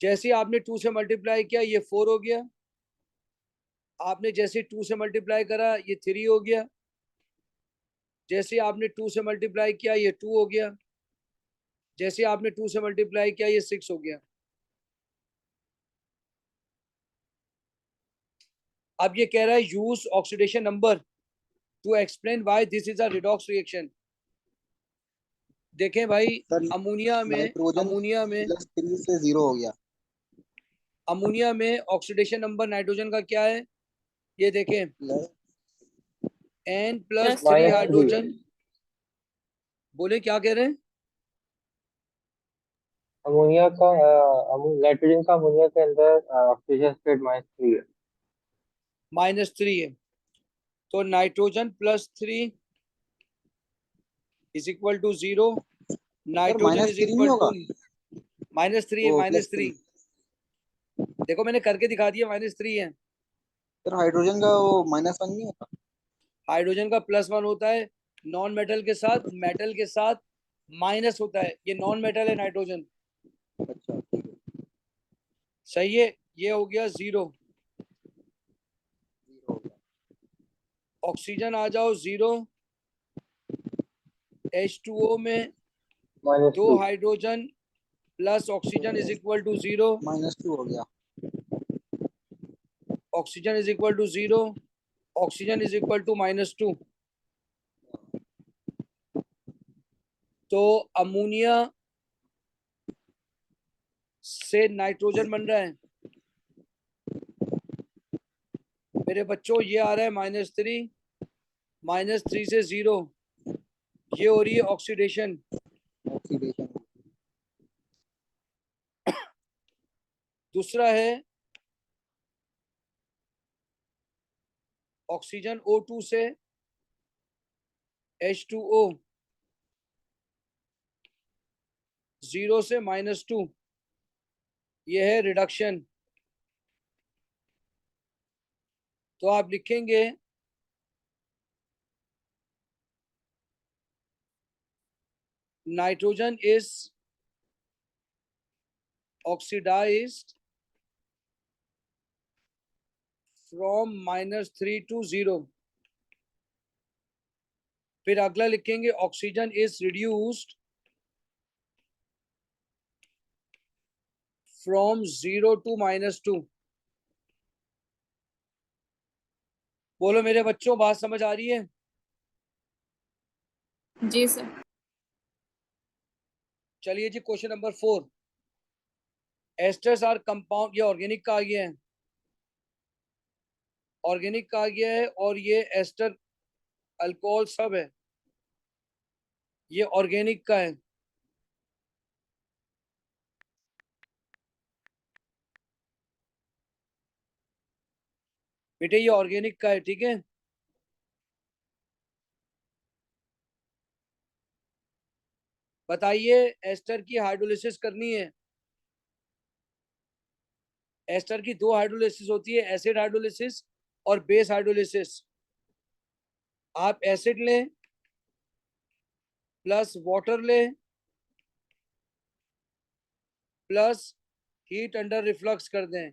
A: जैसे ही आपने 2 से मल्टीप्लाई किया ये 4 हो गया। आपने जैसे 2 से मल्टीप्लाई करा ये 3 हो गया। जैसे आपने 2 से मल्टीप्लाई किया ये 2 हो गया। जैसे आपने 2 से मल्टीप्लाई किया ये 6 हो गया। अब ये कह रहा है use oxidation number two explain why this is a redox reaction. देखें भाई,
H: सर
A: अमोनिया में
H: नाइट्रोजन
A: अमोनिया में
H: +3 से 0 हो गया।
A: अमोनिया में ऑक्सीडेशन नंबर नाइट्रोजन का क्या है, ये देखें,
H: प्लस
A: N+3
D: -3।
A: हाइड्रोजन। बोले क्या कह रहे हैं?
D: अमोनिया का नाइट्रोजन का अमोनिया के अंदर ऑक्सीजन स्टेट -3 है।
A: -3 है, तो nitrogen +3 is equal to 0।
H: Sir
A: nitrogen is
H: -3 नहीं
A: इक्वल टू
H: होगा?
A: -3 है,
H: ओ
A: -3।
H: +3।
A: देखो मैंने करके दिखा दिया, -3 है।
H: सर हाइड्रोजन का वो -1 नहीं होता?
A: हाइड्रोजन का +1 होता है, नॉन मेटल के साथ, मेटल के साथ माइनस होता है। ये नॉन मेटल है नाइट्रोजन।
H: अच्छा ठीक है।
A: सही है, ये हो गया 0।
H: 0 हो गया।
A: ऑक्सीजन आ जाओ 0। H2O में दो
D: -2।
A: Hydrogen plus oxygen is equal to 0।
H: -2 हो गया।
A: Oxygen is equal to 0। Oxygen is equal to -2। तो अमोनिया से नाइट्रोजन बन रहा है मेरे बच्चों। ये आ रहा है -3, -3 से 0, ये हो रही है ऑक्सीडेशन।
H: ऑक्सीडेशन।
A: दूसरा है ऑक्सीजन O2 से H2O, 0 से -2, ये है रिडक्शन। तो आप लिखेंगे nitrogen is oxidised from -3 to 0। फिर अगला लिखेंगे oxygen is reduced from 0 to -2। बोलो मेरे बच्चों, बात समझ आ रही है?
G: जी सर।
A: चलिए जी, question number 4। Esters are compound, ये ऑर्गेनिक का आ गया है, ऑर्गेनिक का आ गया है, और ये एस्टर अल्कोहल सब है, ये ऑर्गेनिक का है। बेटे ये ऑर्गेनिक का है, ठीक है। बताइए, एस्टर की हाइड्रोलिसिस करनी है। एस्टर की दो हाइड्रोलिसिस होती है, एसिड हाइड्रोलिसिस और बेस हाइड्रोलिसिस। आप एसिड लें प्लस वाटर लें प्लस हीट अंडर रिफ्लक्स कर दें,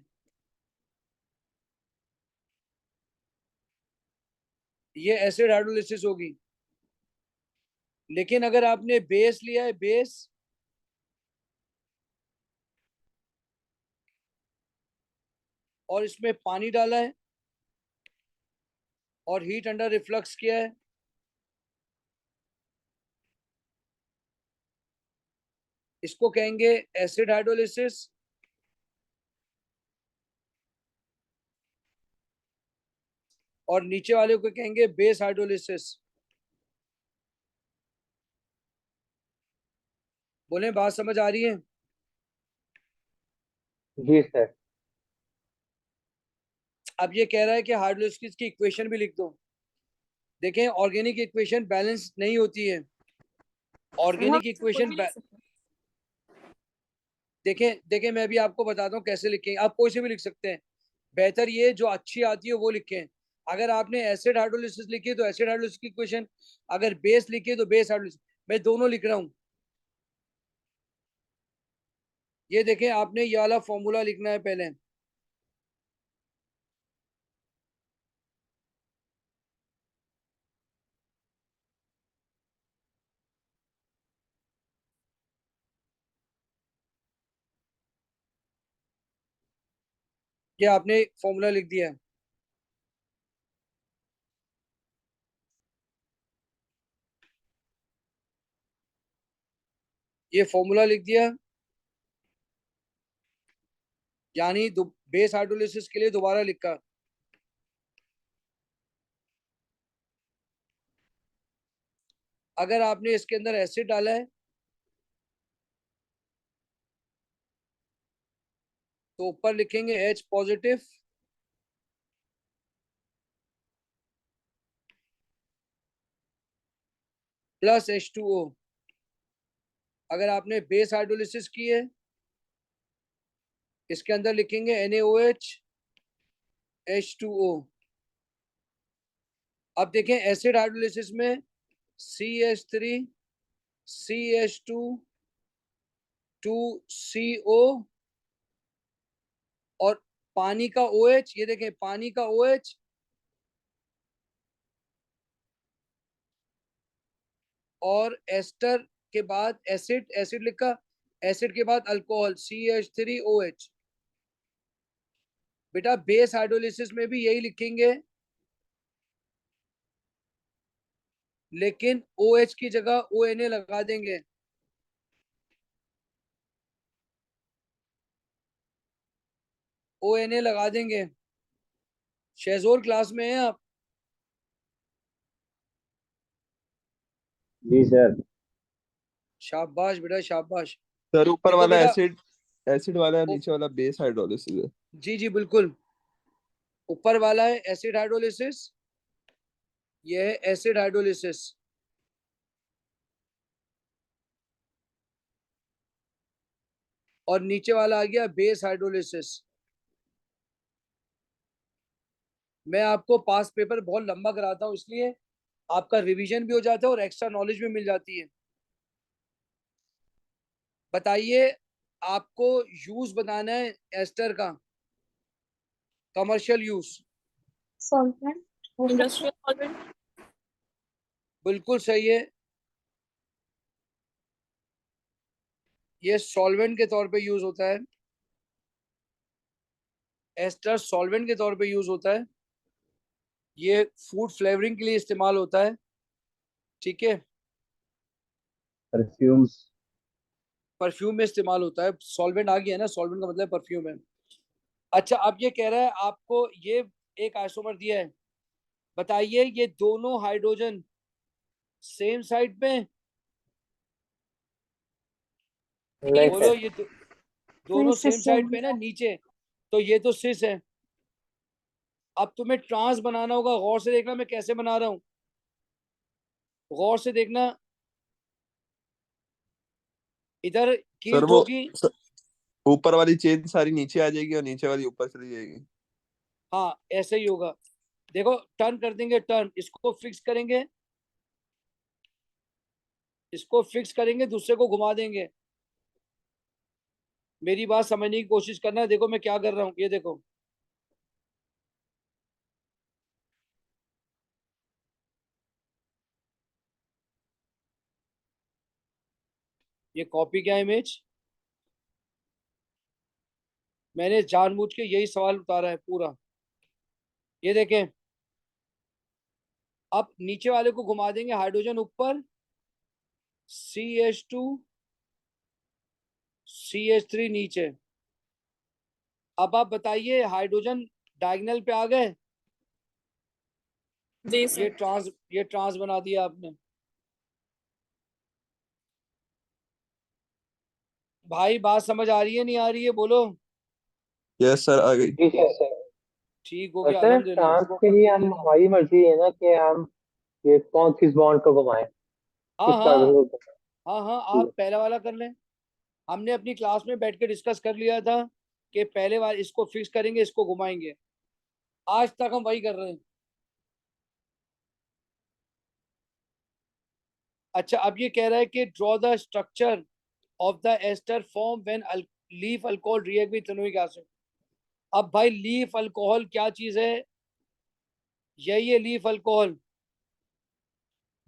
A: ये एसिड हाइड्रोलिसिस होगी। लेकिन अगर आपने बेस लिया है, बेस, और इसमें पानी डाला है और हीट अंडर रिफ्लक्स किया है, इसको कहेंगे एसिड हाइड्रोलिसिस। और नीचे वाले को कहेंगे बेस हाइड्रोलिसिस। बोले बात समझ आ रही है?
D: जी सर।
A: अब ये कह रहा है कि हाइड्रोलिसिस की इक्वेशन भी लिख दो। देखें, ऑर्गेनिक इक्वेशन बैलेंस नहीं होती है। ऑर्गेनिक इक्वेशन देखें देखें, मैं भी आपको बताता हूँ कैसे लिखेंगे। आप कोई से भी लिख सकते हैं, बेहतर ये जो अच्छी आती है वो लिखें। अगर आपने एसिड हाइड्रोलिसिस लिखी है तो एसिड हाइड्रोलिसिस की इक्वेशन, अगर बेस लिखी है तो बेस हाइड्रोलिसिस। मैं दोनों लिख रहा हूँ। ये देखें, आपने ये वाला फॉर्मूला लिखना है पहले। ये आपने फॉर्मूला लिख दिया है। ये फॉर्मूला लिख दिया, यानी बेस हाइड्रोलिसिस के लिए दोबारा लिखा। अगर आपने इसके अंदर एसिड डाला है तो ऊपर लिखेंगे H पॉजिटिव प्लस H2O। अगर आपने बेस हाइड्रोलिसिस की है, इसके अंदर लिखेंगे NaOH H2O। अब देखें एसिड हाइड्रोलिसिस में CH3 CH2 2CO और पानी का OH, ये देखें पानी का OH और एस्टर के बाद एसिड, एसिड लिखा, एसिड के बाद अल्कोहल CH3OH। बेटा बेस हाइड्रोलिसिस में भी यही लिखेंगे, लेकिन OH की जगह ONA लगा देंगे। ONA लगा देंगे। शेजोर क्लास में हैं आप?
I: जी सर।
A: शाबाश बेटा शाबाश।
F: सर ऊपर
A: देखो
F: वाला
A: बेटा,
F: एसिड एसिड वाला है,
A: ओ,
F: नीचे वाला बेस हाइड्रोलिसिस है।
A: जी जी बिल्कुल, ऊपर वाला है एसिड हाइड्रोलिसिस, ये है एसिड हाइड्रोलिसिस। और नीचे वाला आ गया बेस हाइड्रोलिसिस। मैं आपको पास पेपर बहुत लंबा कराता हूँ, इसलिए आपका रिवीजन भी हो जाता है और एक्स्ट्रा नॉलेज भी मिल जाती है। बताइए, आपको यूज बताना है एस्टर का, commercial use.
C: Solvent.
G: Industrial solvent.
A: बिल्कुल सही है, ये सॉल्वेंट के तौर पे यूज होता है। एस्टर सॉल्वेंट के तौर पे यूज होता है, ये फूड फ्लेवरिंग के लिए इस्तेमाल होता है। ठीक है,
I: परफ्यूम्स।
A: परफ्यूम में इस्तेमाल होता है। सॉल्वेंट आ गया है ना, सॉल्वेंट का मतलब परफ्यूम है। अच्छा, अब ये कह रहा है आपको, ये एक आइसोमर दिया है, बताइए ये दोनों हाइड्रोजन सेम साइड पे हैं?
D: नहीं
A: बोलो,
D: सर।
A: ये
C: नहीं
A: दोनों सेम
C: सिस
A: साइड पे ना नीचे, तो ये तो सिस है। अब तुम्हें ट्रांस बनाना होगा, गौर से देखना मैं कैसे बना रहा हूं, गौर से देखना। इधर की
F: सर वो
A: होगी,
F: सर, ऊपर वाली चेन सारी नीचे आ जाएगी और नीचे वाली ऊपर चली जाएगी।
A: हाँ ऐसे ही होगा। देखो टर्न कर देंगे, टर्न, इसको फिक्स करेंगे, इसको फिक्स करेंगे, दूसरे को घुमा देंगे। मेरी बात समझने की कोशिश करना, देखो मैं क्या कर रहा हूँ, ये देखो। ये कॉपी क्या इमेज, मैंने जानबूझ के यही सवाल उतारा है पूरा। ये देखें, अब नीचे वाले को घुमा देंगे, हाइड्रोजन ऊपर, CH2 CH3 नीचे। अब आप बताइए, हाइड्रोजन डायगोनल पे आ गए,
G: जी
A: ये
G: सर।
A: ट्रांस, ये ट्रांस बना दिया आपने। भाई बात समझ आ रही है नहीं आ रही है, बोलो।
F: यस सर, आ गई।
D: जी सर।
A: ठीक हो
D: और
A: गया,
D: सर
A: अल्हम्दुलिल्लाह।
D: ट्रांस के लिए हम हमारी मर्जी है ना कि हम ये कौन किस बॉन्ड को घुमाएं,
A: हाँ
D: किस कार्बन
A: हाँ,
D: को घुमाएं।
A: हाँ हाँ,
D: ठीक
A: आप पहला वाला कर लें। हमने अपनी क्लास में बैठ के डिस्कस कर लिया था कि पहले बार इसको फिक्स करेंगे, इसको घुमाएंगे। आज तक हम वही कर रहे हैं। अच्छा, अब ये कह रहा है कि draw the structure of the ester form when leaf alcohol react with ethanoic acid. अब भाई लीफ अल्कोहल क्या चीज है, यही है लीफ अल्कोहल।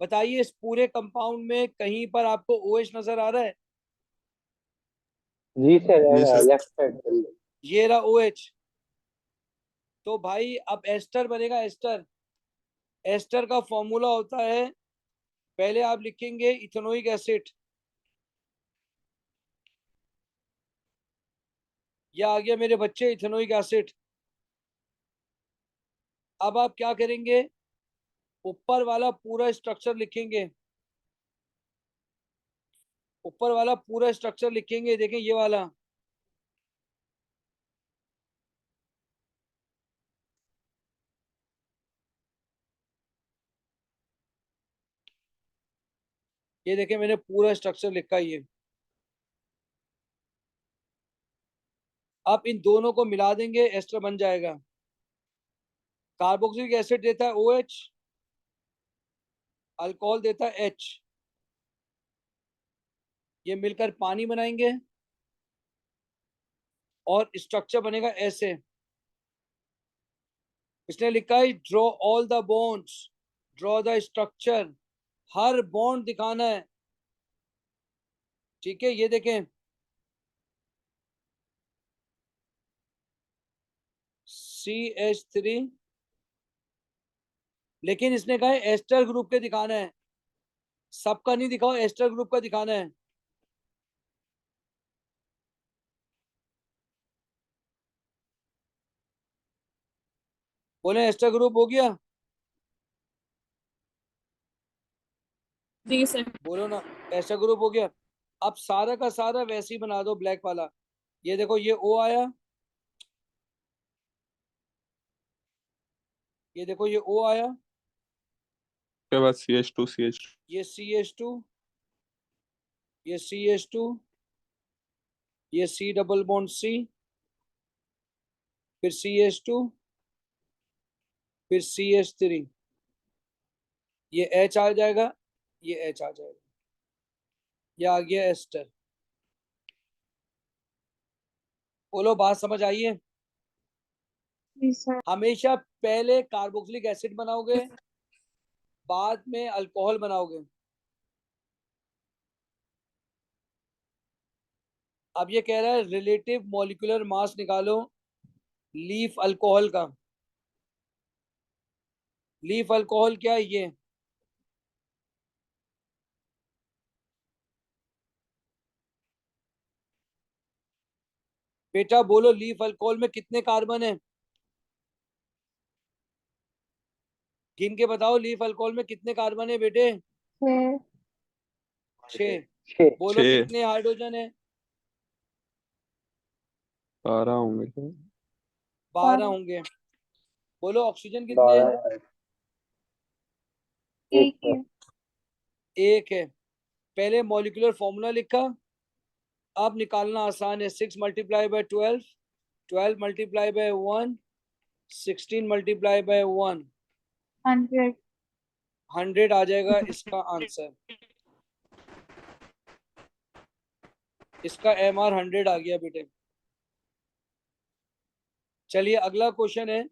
A: बताइए, इस पूरे कंपाउंड में कहीं पर आपको OH नजर आ रहा है?
D: जी सर।
F: जी सर।
D: Left side.
A: ये रहा OH। तो भाई अब एस्टर बनेगा, एस्टर। एस्टर का फॉर्मूला होता है, पहले आप लिखेंगे इथेनोइक एसिड, यह आ गया मेरे बच्चे इथेनोइक एसिड। अब आप क्या करेंगे, ऊपर वाला पूरा स्ट्रक्चर लिखेंगे, ऊपर वाला पूरा स्ट्रक्चर लिखेंगे, देखें ये वाला। ये देखें मैंने पूरा स्ट्रक्चर लिखा है ये। आप इन दोनों को मिला देंगे, एस्टर बन जाएगा। कार्बोक्सिलिक एसिड देता है OH, अल्कोहल देता है H, ये मिलकर पानी बनाएंगे और स्ट्रक्चर बनेगा ऐसे। इसने लिखा है draw all the bonds, draw the structure, her bond दिखाना है। ठीक है, ये देखें CH3, लेकिन इसने कहा है एस्टर ग्रुप के दिखाना है, सबका नहीं दिखाओ, एस्टर ग्रुप का दिखाना है। बोले एस्टर ग्रुप हो गया?
G: जी सर।
A: बोलो ना, एस्टर ग्रुप हो गया। अब सारा का सारा वैसे ही बना दो, ब्लैक वाला। ये देखो, ये O आया, ये देखो ये O आया,
F: उसके बाद CH2 CH2
A: ये CH2, ये CH2, ये C डबल बॉन्ड C, फिर CH2, फिर CH3, ये H आ जाएगा, ये H आ जाएगा, ये आ गया एस्टर। बोलो बात समझ आई है?
C: जी सर।
A: हमेशा पहले कार्बोक्सिलिक एसिड बनाओगे, बाद में अल्कोहल बनाओगे। अब ये कह रहा है रिलेटिव मॉलिक्यूलर मास निकालो लीफ अल्कोहल का। लीफ अल्कोहल क्या है? ये बेटा बोलो, लीफ अल्कोहल में कितने कार्बन है? गिन के बताओ, लीफ अल्कोहल में कितने कार्बन है बेटे?
C: 6।
A: 6।
D: 6।
A: बोलो
F: 6
A: कितने हाइड्रोजन है?
F: 12 होंगे क्या?
A: 12 होंगे। बोलो ऑक्सीजन कितने हैं?
D: 12।
C: एक
D: एक।
C: है।
A: एक है। पहले मॉलिक्यूलर फॉर्मूला लिखा, अब निकालना आसान है। 6 multiply by 12, 12 multiply by 1, 16 multiply by 1,
C: 100।
A: 100 आ जाएगा इसका आंसर। इसका MR 100 आ गया बेटे। चलिए अगला क्वेश्चन है,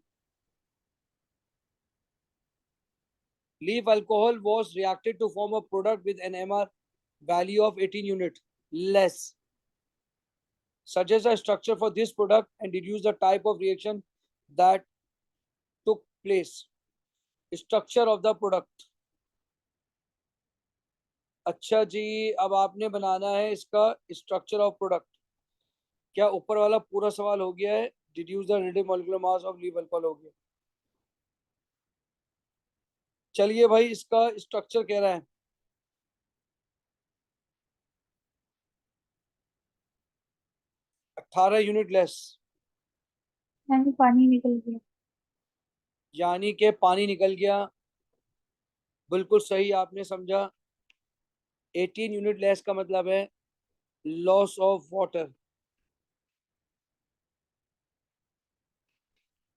A: leaf alcohol was reacted to form a product with an MR value of 18 unit less. Suggest a structure for this product and deduce the type of reaction that took place. Structure of the product. अच्छा जी, अब आपने बनाना है इसका स्ट्रक्चर ऑफ प्रोडक्ट। क्या ऊपर वाला पूरा सवाल हो गया है? Deduce the relative molecular mass of leaf alcohol हो गया। चलिए भाई, इसका स्ट्रक्चर कह रहा है 18 यूनिट लेस,
C: यानी पानी निकल गया।
A: यानी कि पानी निकल गया। बिल्कुल सही आपने समझा। 18 यूनिट लेस का मतलब है लॉस ऑफ वाटर।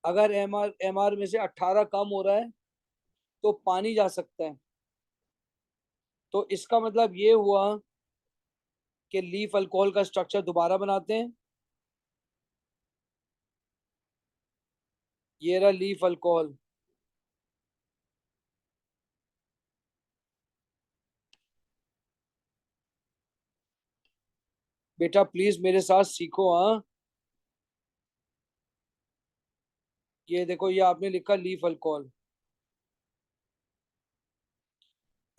A: अगर एमआर में से 18 कम हो रहा है तो पानी जा सकता है। तो इसका मतलब ये हुआ कि लीफ अल्कोहल का स्ट्रक्चर दोबारा बनाते हैं। ये रहा लीफ अल्कोहल। बेटा प्लीज मेरे साथ सीखो। हाँ, ये देखो, ये आपने लिखा लीफ अल्कोहल।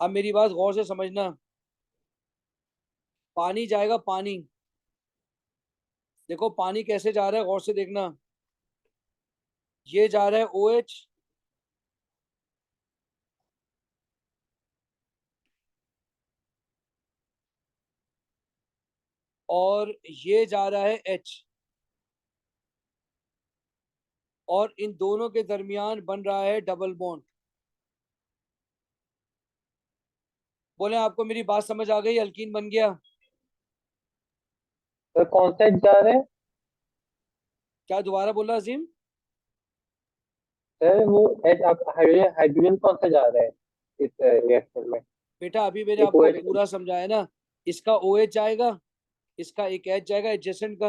A: अब मेरी बात गौर से समझना, पानी जाएगा, पानी देखो पानी कैसे जा रहा है, गौर से देखना। ये जा रहा है OH, और ये जा रहा है H, और इन दोनों के दरमियान बन रहा है डबल बॉन्ड। बोले आपको मेरी बात समझ आ गई? अल्कीन बन गया।
D: तो कौन सा जा रहा है?
A: क्या दोबारा बोला अजीम?
D: सर वो हाइड्रोजन हाइड्रोजन कौन सा जा रहा है इस रिएक्टर में?
A: बेटा अभी मैंने
D: एक
A: आपको
D: OH।
A: पूरा समझाया ना, इसका OH जाएगा, इसका एक H जाएगा एडजेसेंट का,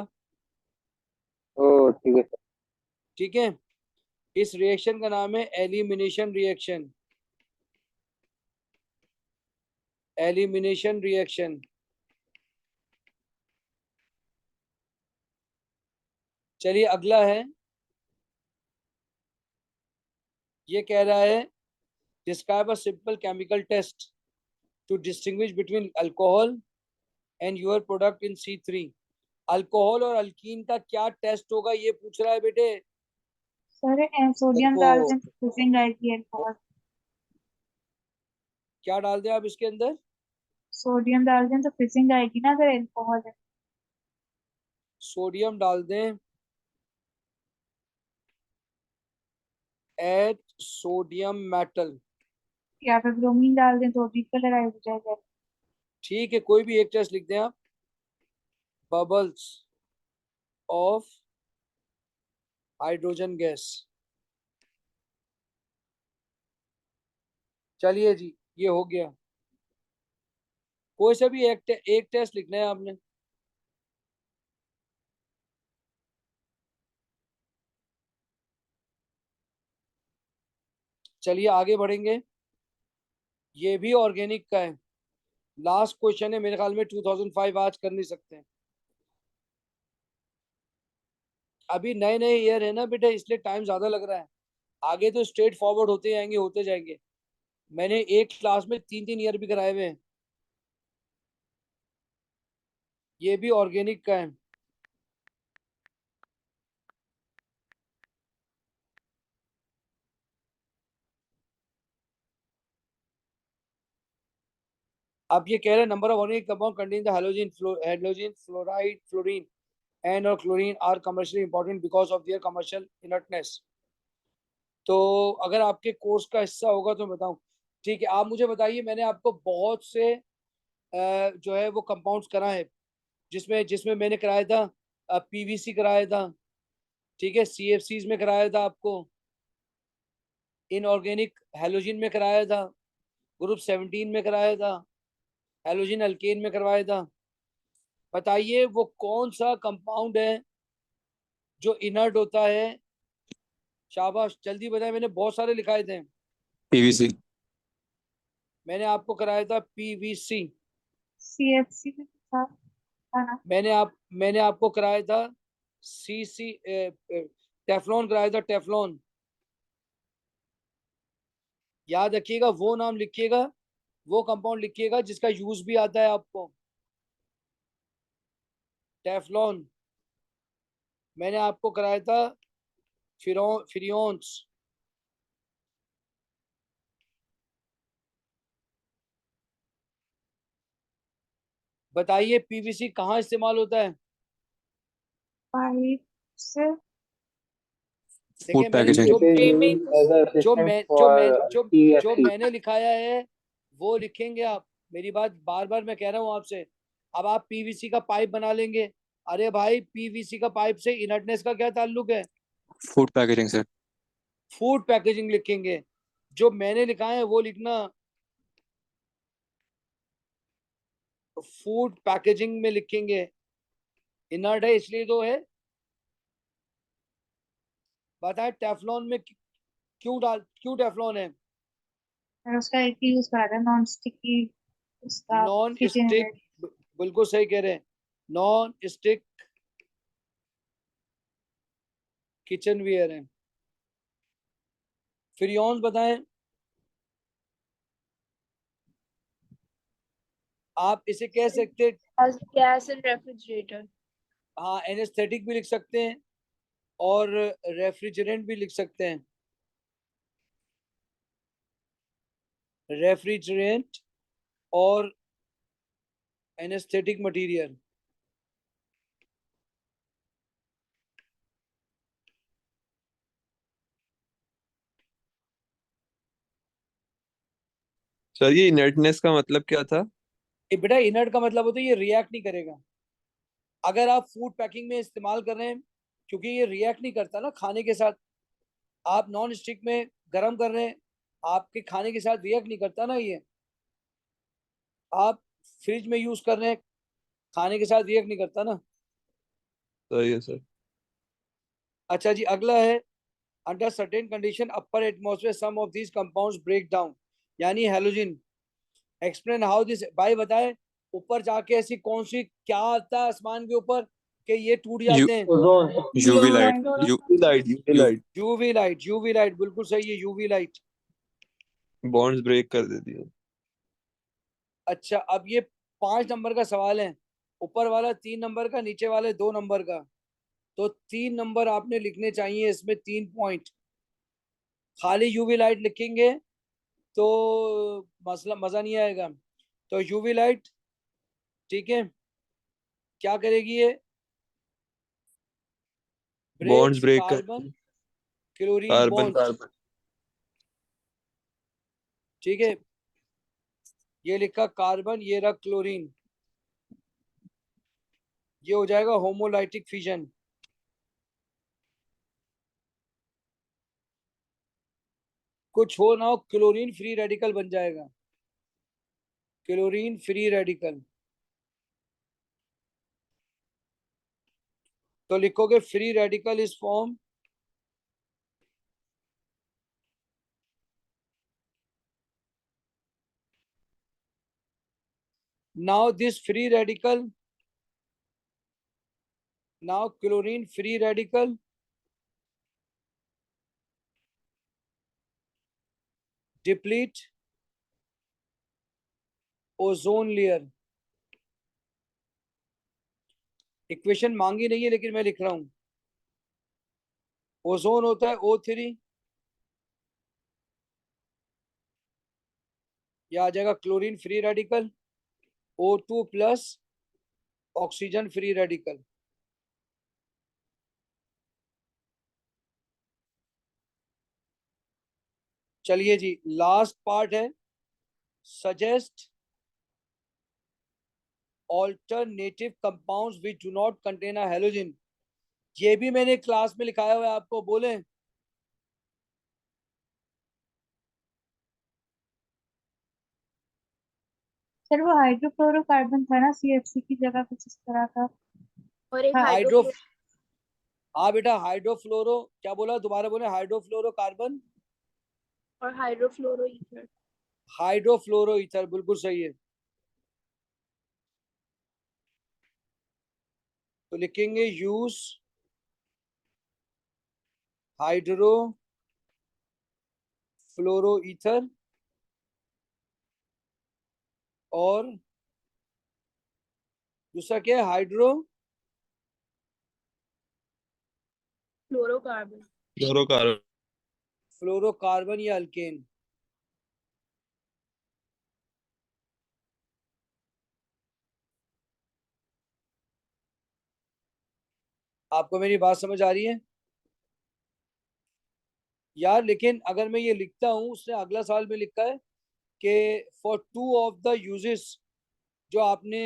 D: ओ ठीक है सर।
A: ठीक है। इस रिएक्शन का नाम है एलिमिनेशन रिएक्शन, एलिमिनेशन रिएक्शन। चलिए अगला है, ये कह रहा है describe a simple chemical test to distinguish between alcohol and your product in C3। Alcohol और अल्कीन का क्या टेस्ट होगा ये पूछ रहा है बेटे।
C: सर सोडियम
A: देखो
C: डालते हैं तो फिशिंग आएगी अल्कोहल।
A: क्या डाल दें आप इसके अंदर,
C: सोडियम डालते हैं तो फिशिंग आएगी ना अगर अल्कोहल है।
A: सोडियम डाल दें, एड सोडियम मेटल,
C: या फिर ब्रोमीन डाल दें तो भी कलर आ जाएगा।
A: ठीक है। कोई भी एक टेस्ट लिख दें आप, बबल्स ऑफ हाइड्रोजन गैस। चलिए जी ये हो गया। कोई सा भी एक टेस्ट लिखना है आपने। चलिए आगे बढ़ेंगे, ये भी ऑर्गेनिक का है। लास्ट क्वेश्चन है मेरे ख्याल में, 2005 आज कर नहीं सकते हैं। अभी नए नए ईयर है ना बेटा, इसलिए टाइम ज्यादा लग रहा है। आगे तो स्ट्रेट फॉरवर्ड होते जाएंगे होते जाएंगे। मैंने एक क्लास में 3 3 ईयर भी कराए हुए हैं। ये भी ऑर्गेनिक का है। अब ये कह रहे हैं number of organic compound contain the halogen fluoride fluorine and और chlorine are commercially important because of their commercial inertness. तो अगर आपके कोर्स का हिस्सा होगा तो बताऊं, ठीक है। आप मुझे बताइए, मैंने आपको बहुत से जो है वो कंपाउंड्स कराए हैं, जिसमें जिसमें मैंने कराया था PVC कराया था, ठीक है, CFCs में कराया था आपको, इनऑर्गेनिक हैलोजन में कराया था, ग्रुप 17 में कराया था, हैलोजन अल्केन में करवाया था। बताइए वो कौन सा कंपाउंड है जो इनर्ट होता है। शाबाश जल्दी बताएं, मैंने बहुत सारे लिखाए थे।
F: पीवीसी।
A: मैंने आपको कराया था PVC।
C: CFC के साथ था ना।
A: मैंने आपको कराया था CC टेफ्लॉन कराया था, टेफ्लॉन। याद रखिएगा, वो नाम लिखिएगा, वो कंपाउंड लिखिएगा जिसका यूज भी आता है आपको, टेफ्लॉन। मैंने आपको कराया था फिरियोन्स। बताइए PVC कहाँ इस्तेमाल होता है।
C: पाइप से।
A: देखिए
F: फूड
A: मैंने
F: पैकेजिंग।
A: जो
G: Framing.
D: एज अ
A: जो
D: असिस्टेंट
A: मैं जो मैं
D: फॉर
A: जो
D: TFC।
A: मैंने लिखाया है वो लिखेंगे आप। मेरी बात बार बार मैं कह रहा हूँ आपसे। अब आप PVC का पाइप बना लेंगे, अरे भाई PVC का पाइप से इनर्टनेस का क्या ताल्लुक है।
F: Food packaging sir.
A: Food packaging लिखेंगे। जो मैंने लिखा है वो लिखना, फूड पैकेजिंग में लिखेंगे। इनर्ट है इसलिए तो है। बताए टेफ्लॉन में क्यों टेफ्लॉन है।
C: और उसका एक ही यूज करा था नॉन स्टिकी, उसका
A: नॉन
C: किचन
A: स्टिक, बिल्कुल सही कह रहे हैं, नॉन स्टिक किचन वियर है। फिरियोन्स बताएं। आप इसे कह सकते,
G: As gas and refrigerator.
A: हाँ एनेस्थेटिक भी लिख सकते हैं और रेफ्रिजरेंट भी लिख सकते हैं। रेफ्रिजरेंट और एनेस्थेटिक मटेरियल।
F: सर ये इनर्टनेस का मतलब क्या था?
A: बेटा इनर्ट का मतलब होता है ये रिएक्ट नहीं करेगा। अगर आप फूड पैकिंग में इस्तेमाल कर रहे हैं, क्योंकि ये रिएक्ट नहीं करता ना खाने के साथ, आप नॉन स्टिक में गरम कर रहे हैं, आपके खाने के साथ रिएक्ट नहीं करता ना ये। आप फ्रिज में यूज कर रहे हैं, खाने के साथ रिएक्ट नहीं करता ना।
F: सही है सर।
A: अच्छा जी, अगला है under certain condition upper atmosphere some of these compounds break down, यानी हेलोजन। एक्सप्लेन हाउ दिस, भाई बताए ऊपर जाके ऐसी कौन सी क्या आता है आसमान के ऊपर कि ये टूट
F: यू
A: जाते हैं?
D: Ozone.
F: UV light,
G: fluoro
F: UV light, UV light
A: UV light, UV light, बिल्कुल सही है, यूवी लाइट।
F: बॉन्ड्स ब्रेक कर देती है।
A: अच्छा, अब ये 5 नंबर का सवाल है, ऊपर वाला 3 नंबर का, नीचे वाले 2 नंबर का। तो 3 नंबर आपने लिखने चाहिए इसमें, 3 पॉइंट। खाली यूवी लाइट लिखेंगे तो मसला मजा नहीं आएगा। तो यूवी लाइट, ठीक है, क्या करेगी ये?
F: बॉन्ड्स
A: ब्रेक्स
F: ब्रेक कर
A: कार्बन
F: देती है।
A: Chlorine
F: carbon
A: bonds,
F: carbon.
A: ठीक है। ये लिखा कार्बन, ये रहा क्लोरीन, ये हो जाएगा होमोलाइटिक फिजन। कुछ हो ना हो, क्लोरीन फ्री रेडिकल बन जाएगा, क्लोरीन फ्री रेडिकल। तो लिखोगे free radical is form, now this free radical, now chlorine free radical deplete ozone layer। Equation मांगी नहीं है लेकिन मैं लिख रहा हूं। ओजोन होता है O3, यह आ जाएगा chlorine free radical, O2 plus oxygen free radical. चलिए जी, लास्ट पार्ट है, suggest alternative compounds which do not contain a halogen. ये भी मैंने क्लास में लिखाया हुआ है, आपको बोले?
C: सर वो हाइड्रोफ्लोरोकार्बन था ना, CFC की जगह कुछ इस तरह का
G: और एक
C: था।
A: हाइड्रो,
G: हाइड्रोफ्लो
A: हाँ बेटा, हाइड्रोफ्लोरो, क्या बोला दोबारा बोले? हाइड्रोफ्लोरोकार्बन,
G: और हाइड्रोफ्लोरो ईथर।
A: हाइड्रोफ्लोरो ईथर, बिल्कुल सही है। तो लिखेंगे यूज हाइड्रो फ्लोरो ईथर, और दूसरा क्या है? Hydro
G: fluorocarbon.
F: फ्लोरोकार्बन।
A: फ्लोरोकार्बन या अल्केन। आपको मेरी बात समझ आ रही है यार? लेकिन अगर मैं ये लिखता हूं, उसने अगला साल में लिखा है कि for two of the uses जो आपने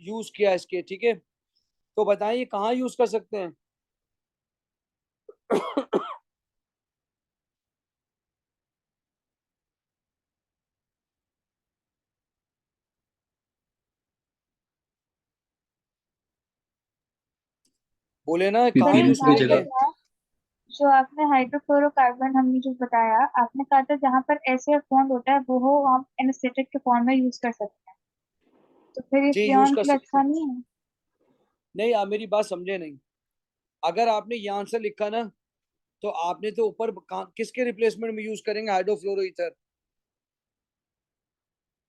A: यूज किया इसके, ठीक है, तो बताइए कहाँ यूज कर सकते हैं? बोले ना
C: सर
A: कहाँ
C: एक
A: यूज
F: दूसरी
C: बात
A: करेंगे?
F: जगह।
C: बताया, जो आपने हाइड्रोफ्लोरोकार्बन हमने जो बताया, आपने कहा था जहाँ पर एसिड बॉन्ड होता है वो हम एनेस्थेटिक के फॉर्म में यूज कर सकते हैं, तो फिर ये
A: जी, यूज
C: फ्रियोन
A: कर
C: के लिए
A: सकते
C: अच्छा
A: हैं।
C: नहीं है?
A: नहीं, आप मेरी बात समझे नहीं। अगर आपने ये आंसर लिखा ना, तो आपने तो ऊपर किसके रिप्लेसमेंट में यूज करेंगे हाइड्रोफ्लोरो ईथर?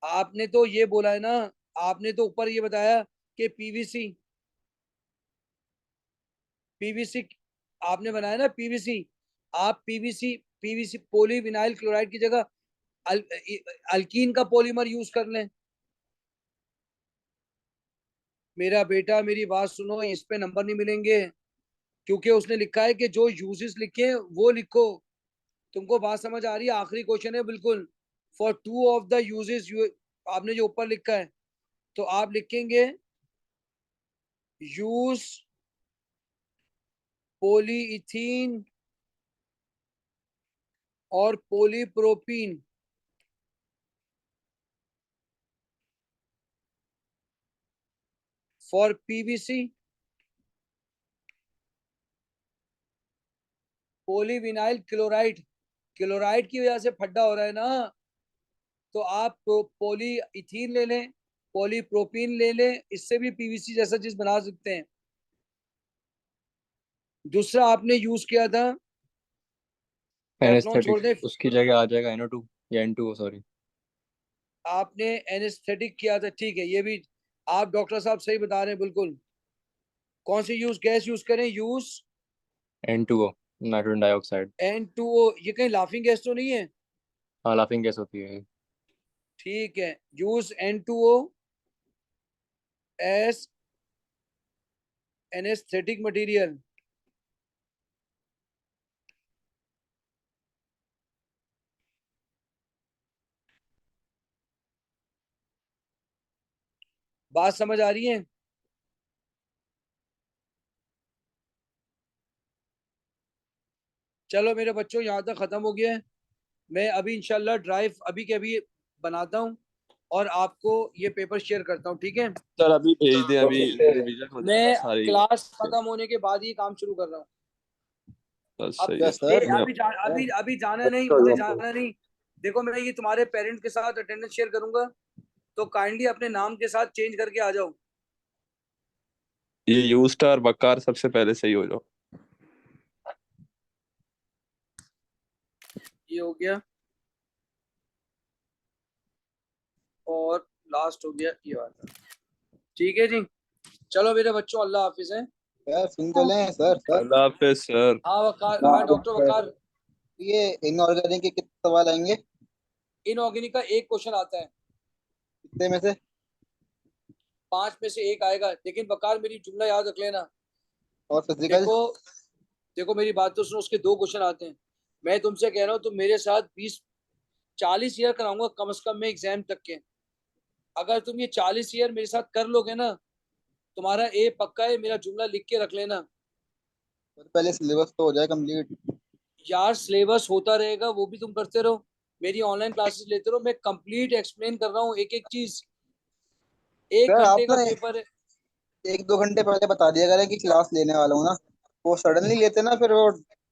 A: आपने तो ये बोला है ना, आपने तो ऊपर ये बताया कि पीवीसी, पीवीसी आपने बनाया ना, पीवीसी। आप पीवीसी, पीवीसी पोली विनाइल क्लोराइड की जगह अल, अल्कीन का पॉलीमर यूज कर लें। मेरा बेटा मेरी बात सुनो, इस पे नंबर नहीं मिलेंगे, क्योंकि उसने लिखा है कि जो यूजेस लिखे हैं वो लिखो। तुमको बात समझ आ रही है? आखिरी क्वेश्चन है बिल्कुल, for two of the uses, आपने जो ऊपर लिखा है, तो आप लिखेंगे यूज पॉलीइथीन और polypropene for PVC, polyvinyl chloride, chloride की वजह से फड्डा हो रहा है ना, तो आप पॉली इथीन ले लें, पॉलीप्रोपीन ले लें, इससे भी पीवीसी जैसा चीज बना सकते हैं। दूसरा आपने यूज किया था टेफ्लॉन, छोड़ दें,
J: उसकी जगह आ जाएगा NO2 या N2O, सॉरी।
A: आपने एनेस्थेटिक किया था, ठीक है, ये भी आप डॉक्टर साहब सही बता रहे हैं बिल्कुल। कौन सी गैस यूज करें? Use
J: N2O, nitrogen dioxide.
A: N2O। ये कहीं लाफिंग गैस तो नहीं है?
J: हाँ, लाफिंग गैस होती है।
A: ठीक है, use N2O as anaesthetic material. बात समझ आ रही है? चलो मेरे बच्चों, यहाँ तक खत्म हो गया है। मैं अभी इंशाल्लाह ड्राइव अभी के अभी बनाता हूँ और आपको ये पेपर शेयर करता हूँ, ठीक है?
F: सर अभी भेज दें, अभी
D: Okay.
F: रिवीजन हो जाएगा
A: मैं
F: सारी।
A: क्लास खत्म होने के बाद ही काम शुरू कर रहा हूँ।
F: बस
A: अब
F: सही है।
H: सर
A: अभी जाना नहीं, मुझे जाना नहीं। देखो मैं ये तुम्हारे पेरेंट के साथ अटेंडेंस शेयर करूंगा, तो काइंडली अपने नाम के साथ चेंज करके आ जाओ।
F: ये यूस्टा और बकार सबसे पहले सही हो जाओ।
A: ये हो गया और लास्ट हो गया ये वाला, ठीक है जी। चलो मेरे बच्चों, अल्लाह हाफिज है।
H: सर सुन तो लें सर।
F: अल्लाह हाफिज सर।
A: हाँ वकार, हाँ डॉक्टर वकार,
H: ये इनऑर्गेनिक के कितने सवाल आएंगे?
A: इनऑर्गेनिक का एक क्वेश्चन आता है,
H: कितने में से?
A: 5 में से एक आएगा, लेकिन वकार मेरी जुमला याद रख लेना।
H: और फिजिकल?
A: देखो देखो मेरी बात तो सुनो, उसके 2 क्वेश्चन आते हैं। मैं तुमसे कह रहा हूँ, तुम मेरे साथ 20-40 ईयर कराऊंगा कम से कम मैं एग्जाम तक के। अगर तुम ये 40 ईयर मेरे साथ कर लोगे ना, तुम्हारा ए पक्का है, मेरा जुमला लिख के रख लेना।
H: पहले सिलेबस तो हो जाए कंप्लीट।
A: यार सिलेबस होता रहेगा, वो भी तुम करते रहो, मेरी ऑनलाइन क्लासेस लेते रहो, मैं कंप्लीट एक्सप्लेन कर रहा हूँ एक एक चीज। 1
H: सर आप
A: घंटे का
H: ना
A: पेपर है।
H: 1-2 घंटे पहले बता दिया करें कि क्लास लेने वाला हूँ ना, वो सडनली लेते ना फिर वो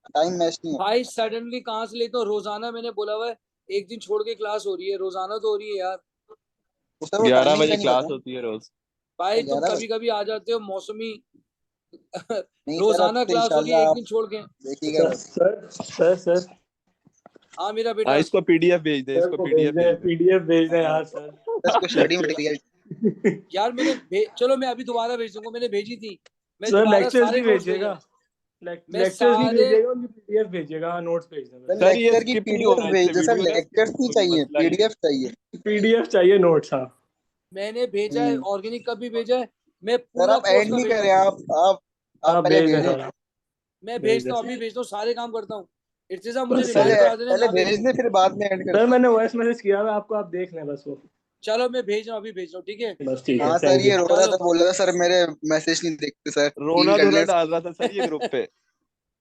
H: टाइम मैच नहीं होता।
A: भाई सडनली कहाँ से लेता हूँ? रोजाना मैंने बोला हुआ है, एक दिन छोड़ के क्लास हो रही है, रोजाना तो हो रही है यार।
H: उसे वो
F: 11
H: टाइमिंग का
F: बजे
H: नहीं
F: क्लास
H: पता।
F: होती है रोज।
A: भाई तुम
H: 11
A: कभी
H: बजे?
A: कभी आ जाते हो मौसमी
H: नहीं सर, अब
A: रोजाना
H: से
A: क्लास हो रही है
H: इंशाल्लाह
A: एक
H: आप
A: दिन छोड़ के।
H: देखिएगा।
D: सर
A: हाँ मेरा
F: हाँ,
A: बेटा,
F: इसको पीडीएफ भेज दे, इसको पीडीएफ भेज दे।
D: PDF भेज दें यार सर।
H: इसको स्टडी मटेरियल।
A: यार चलो मैं अभी दोबारा भेज दूंगा, मैंने भेजी थी, मैं
D: सर
A: दोबारा
D: लेक्चर्स
A: सारे
D: नहीं
A: नोट्स
D: भेजिएगा,
A: मैं
D: लेक्चर्स नहीं
A: सारे
D: भेजिएगा, उनकी PDF भेजिएगा। हाँ, नोट्स भेज देना।
F: सर ये
H: लेक्चर की
F: स्किप नहीं
H: पीडीएफ
F: होना,
H: भेज
F: इससे
H: दो सर,
F: वीडियो ना skip
H: लेक्चर्स नहीं
F: होगी,
H: चाहिए,
F: मसला ये है।
H: पीडीएफ चाहिए।
D: PDF चाहिए, नोट्स। हाँ
A: मैंने भेजा है, ऑर्गेनिक का भी भेजा है, मैं
H: सर
A: पूरा
H: आप
A: कोर्स
H: एंड
A: का
H: नहीं
A: भेज
H: करें,
A: दूंगा।
H: आप
D: आप
H: पहले
D: भेज दें
H: भेजें।
D: सर।
A: मैं
D: भेज
A: भेजता
D: दें
A: हूँ, अभी
D: सर।
A: भेजता हूँ, सारे काम करता हूँ। इर्तिजा
D: बस
A: मुझे
D: सर,
A: रिमाइंड करा देना,
H: पहले
A: ना भेज
H: भेज
A: दूँ।
H: दें फिर बाद में एंड
D: सर
H: करते
D: मैंने वॉइस मैसेज किया है आपको, आप देख लें बस वो।
A: चलो मैं भेज रहा हूँ, अभी भेज रहा हूँ, ठीक है।
D: बस ठीक
H: हैं।
D: है,
H: हाँ सर,
D: थैंक यू।
H: ये रो रहा
A: चलो
H: था, बोल रहा था सर मेरे मैसेज नहीं देखते सर,
F: रोना
H: डील कर
F: धोना
H: लें।
F: डाल रहा था सर ये ग्रुप पे।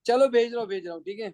A: चलो भेज रहा हूँ, ठीक है।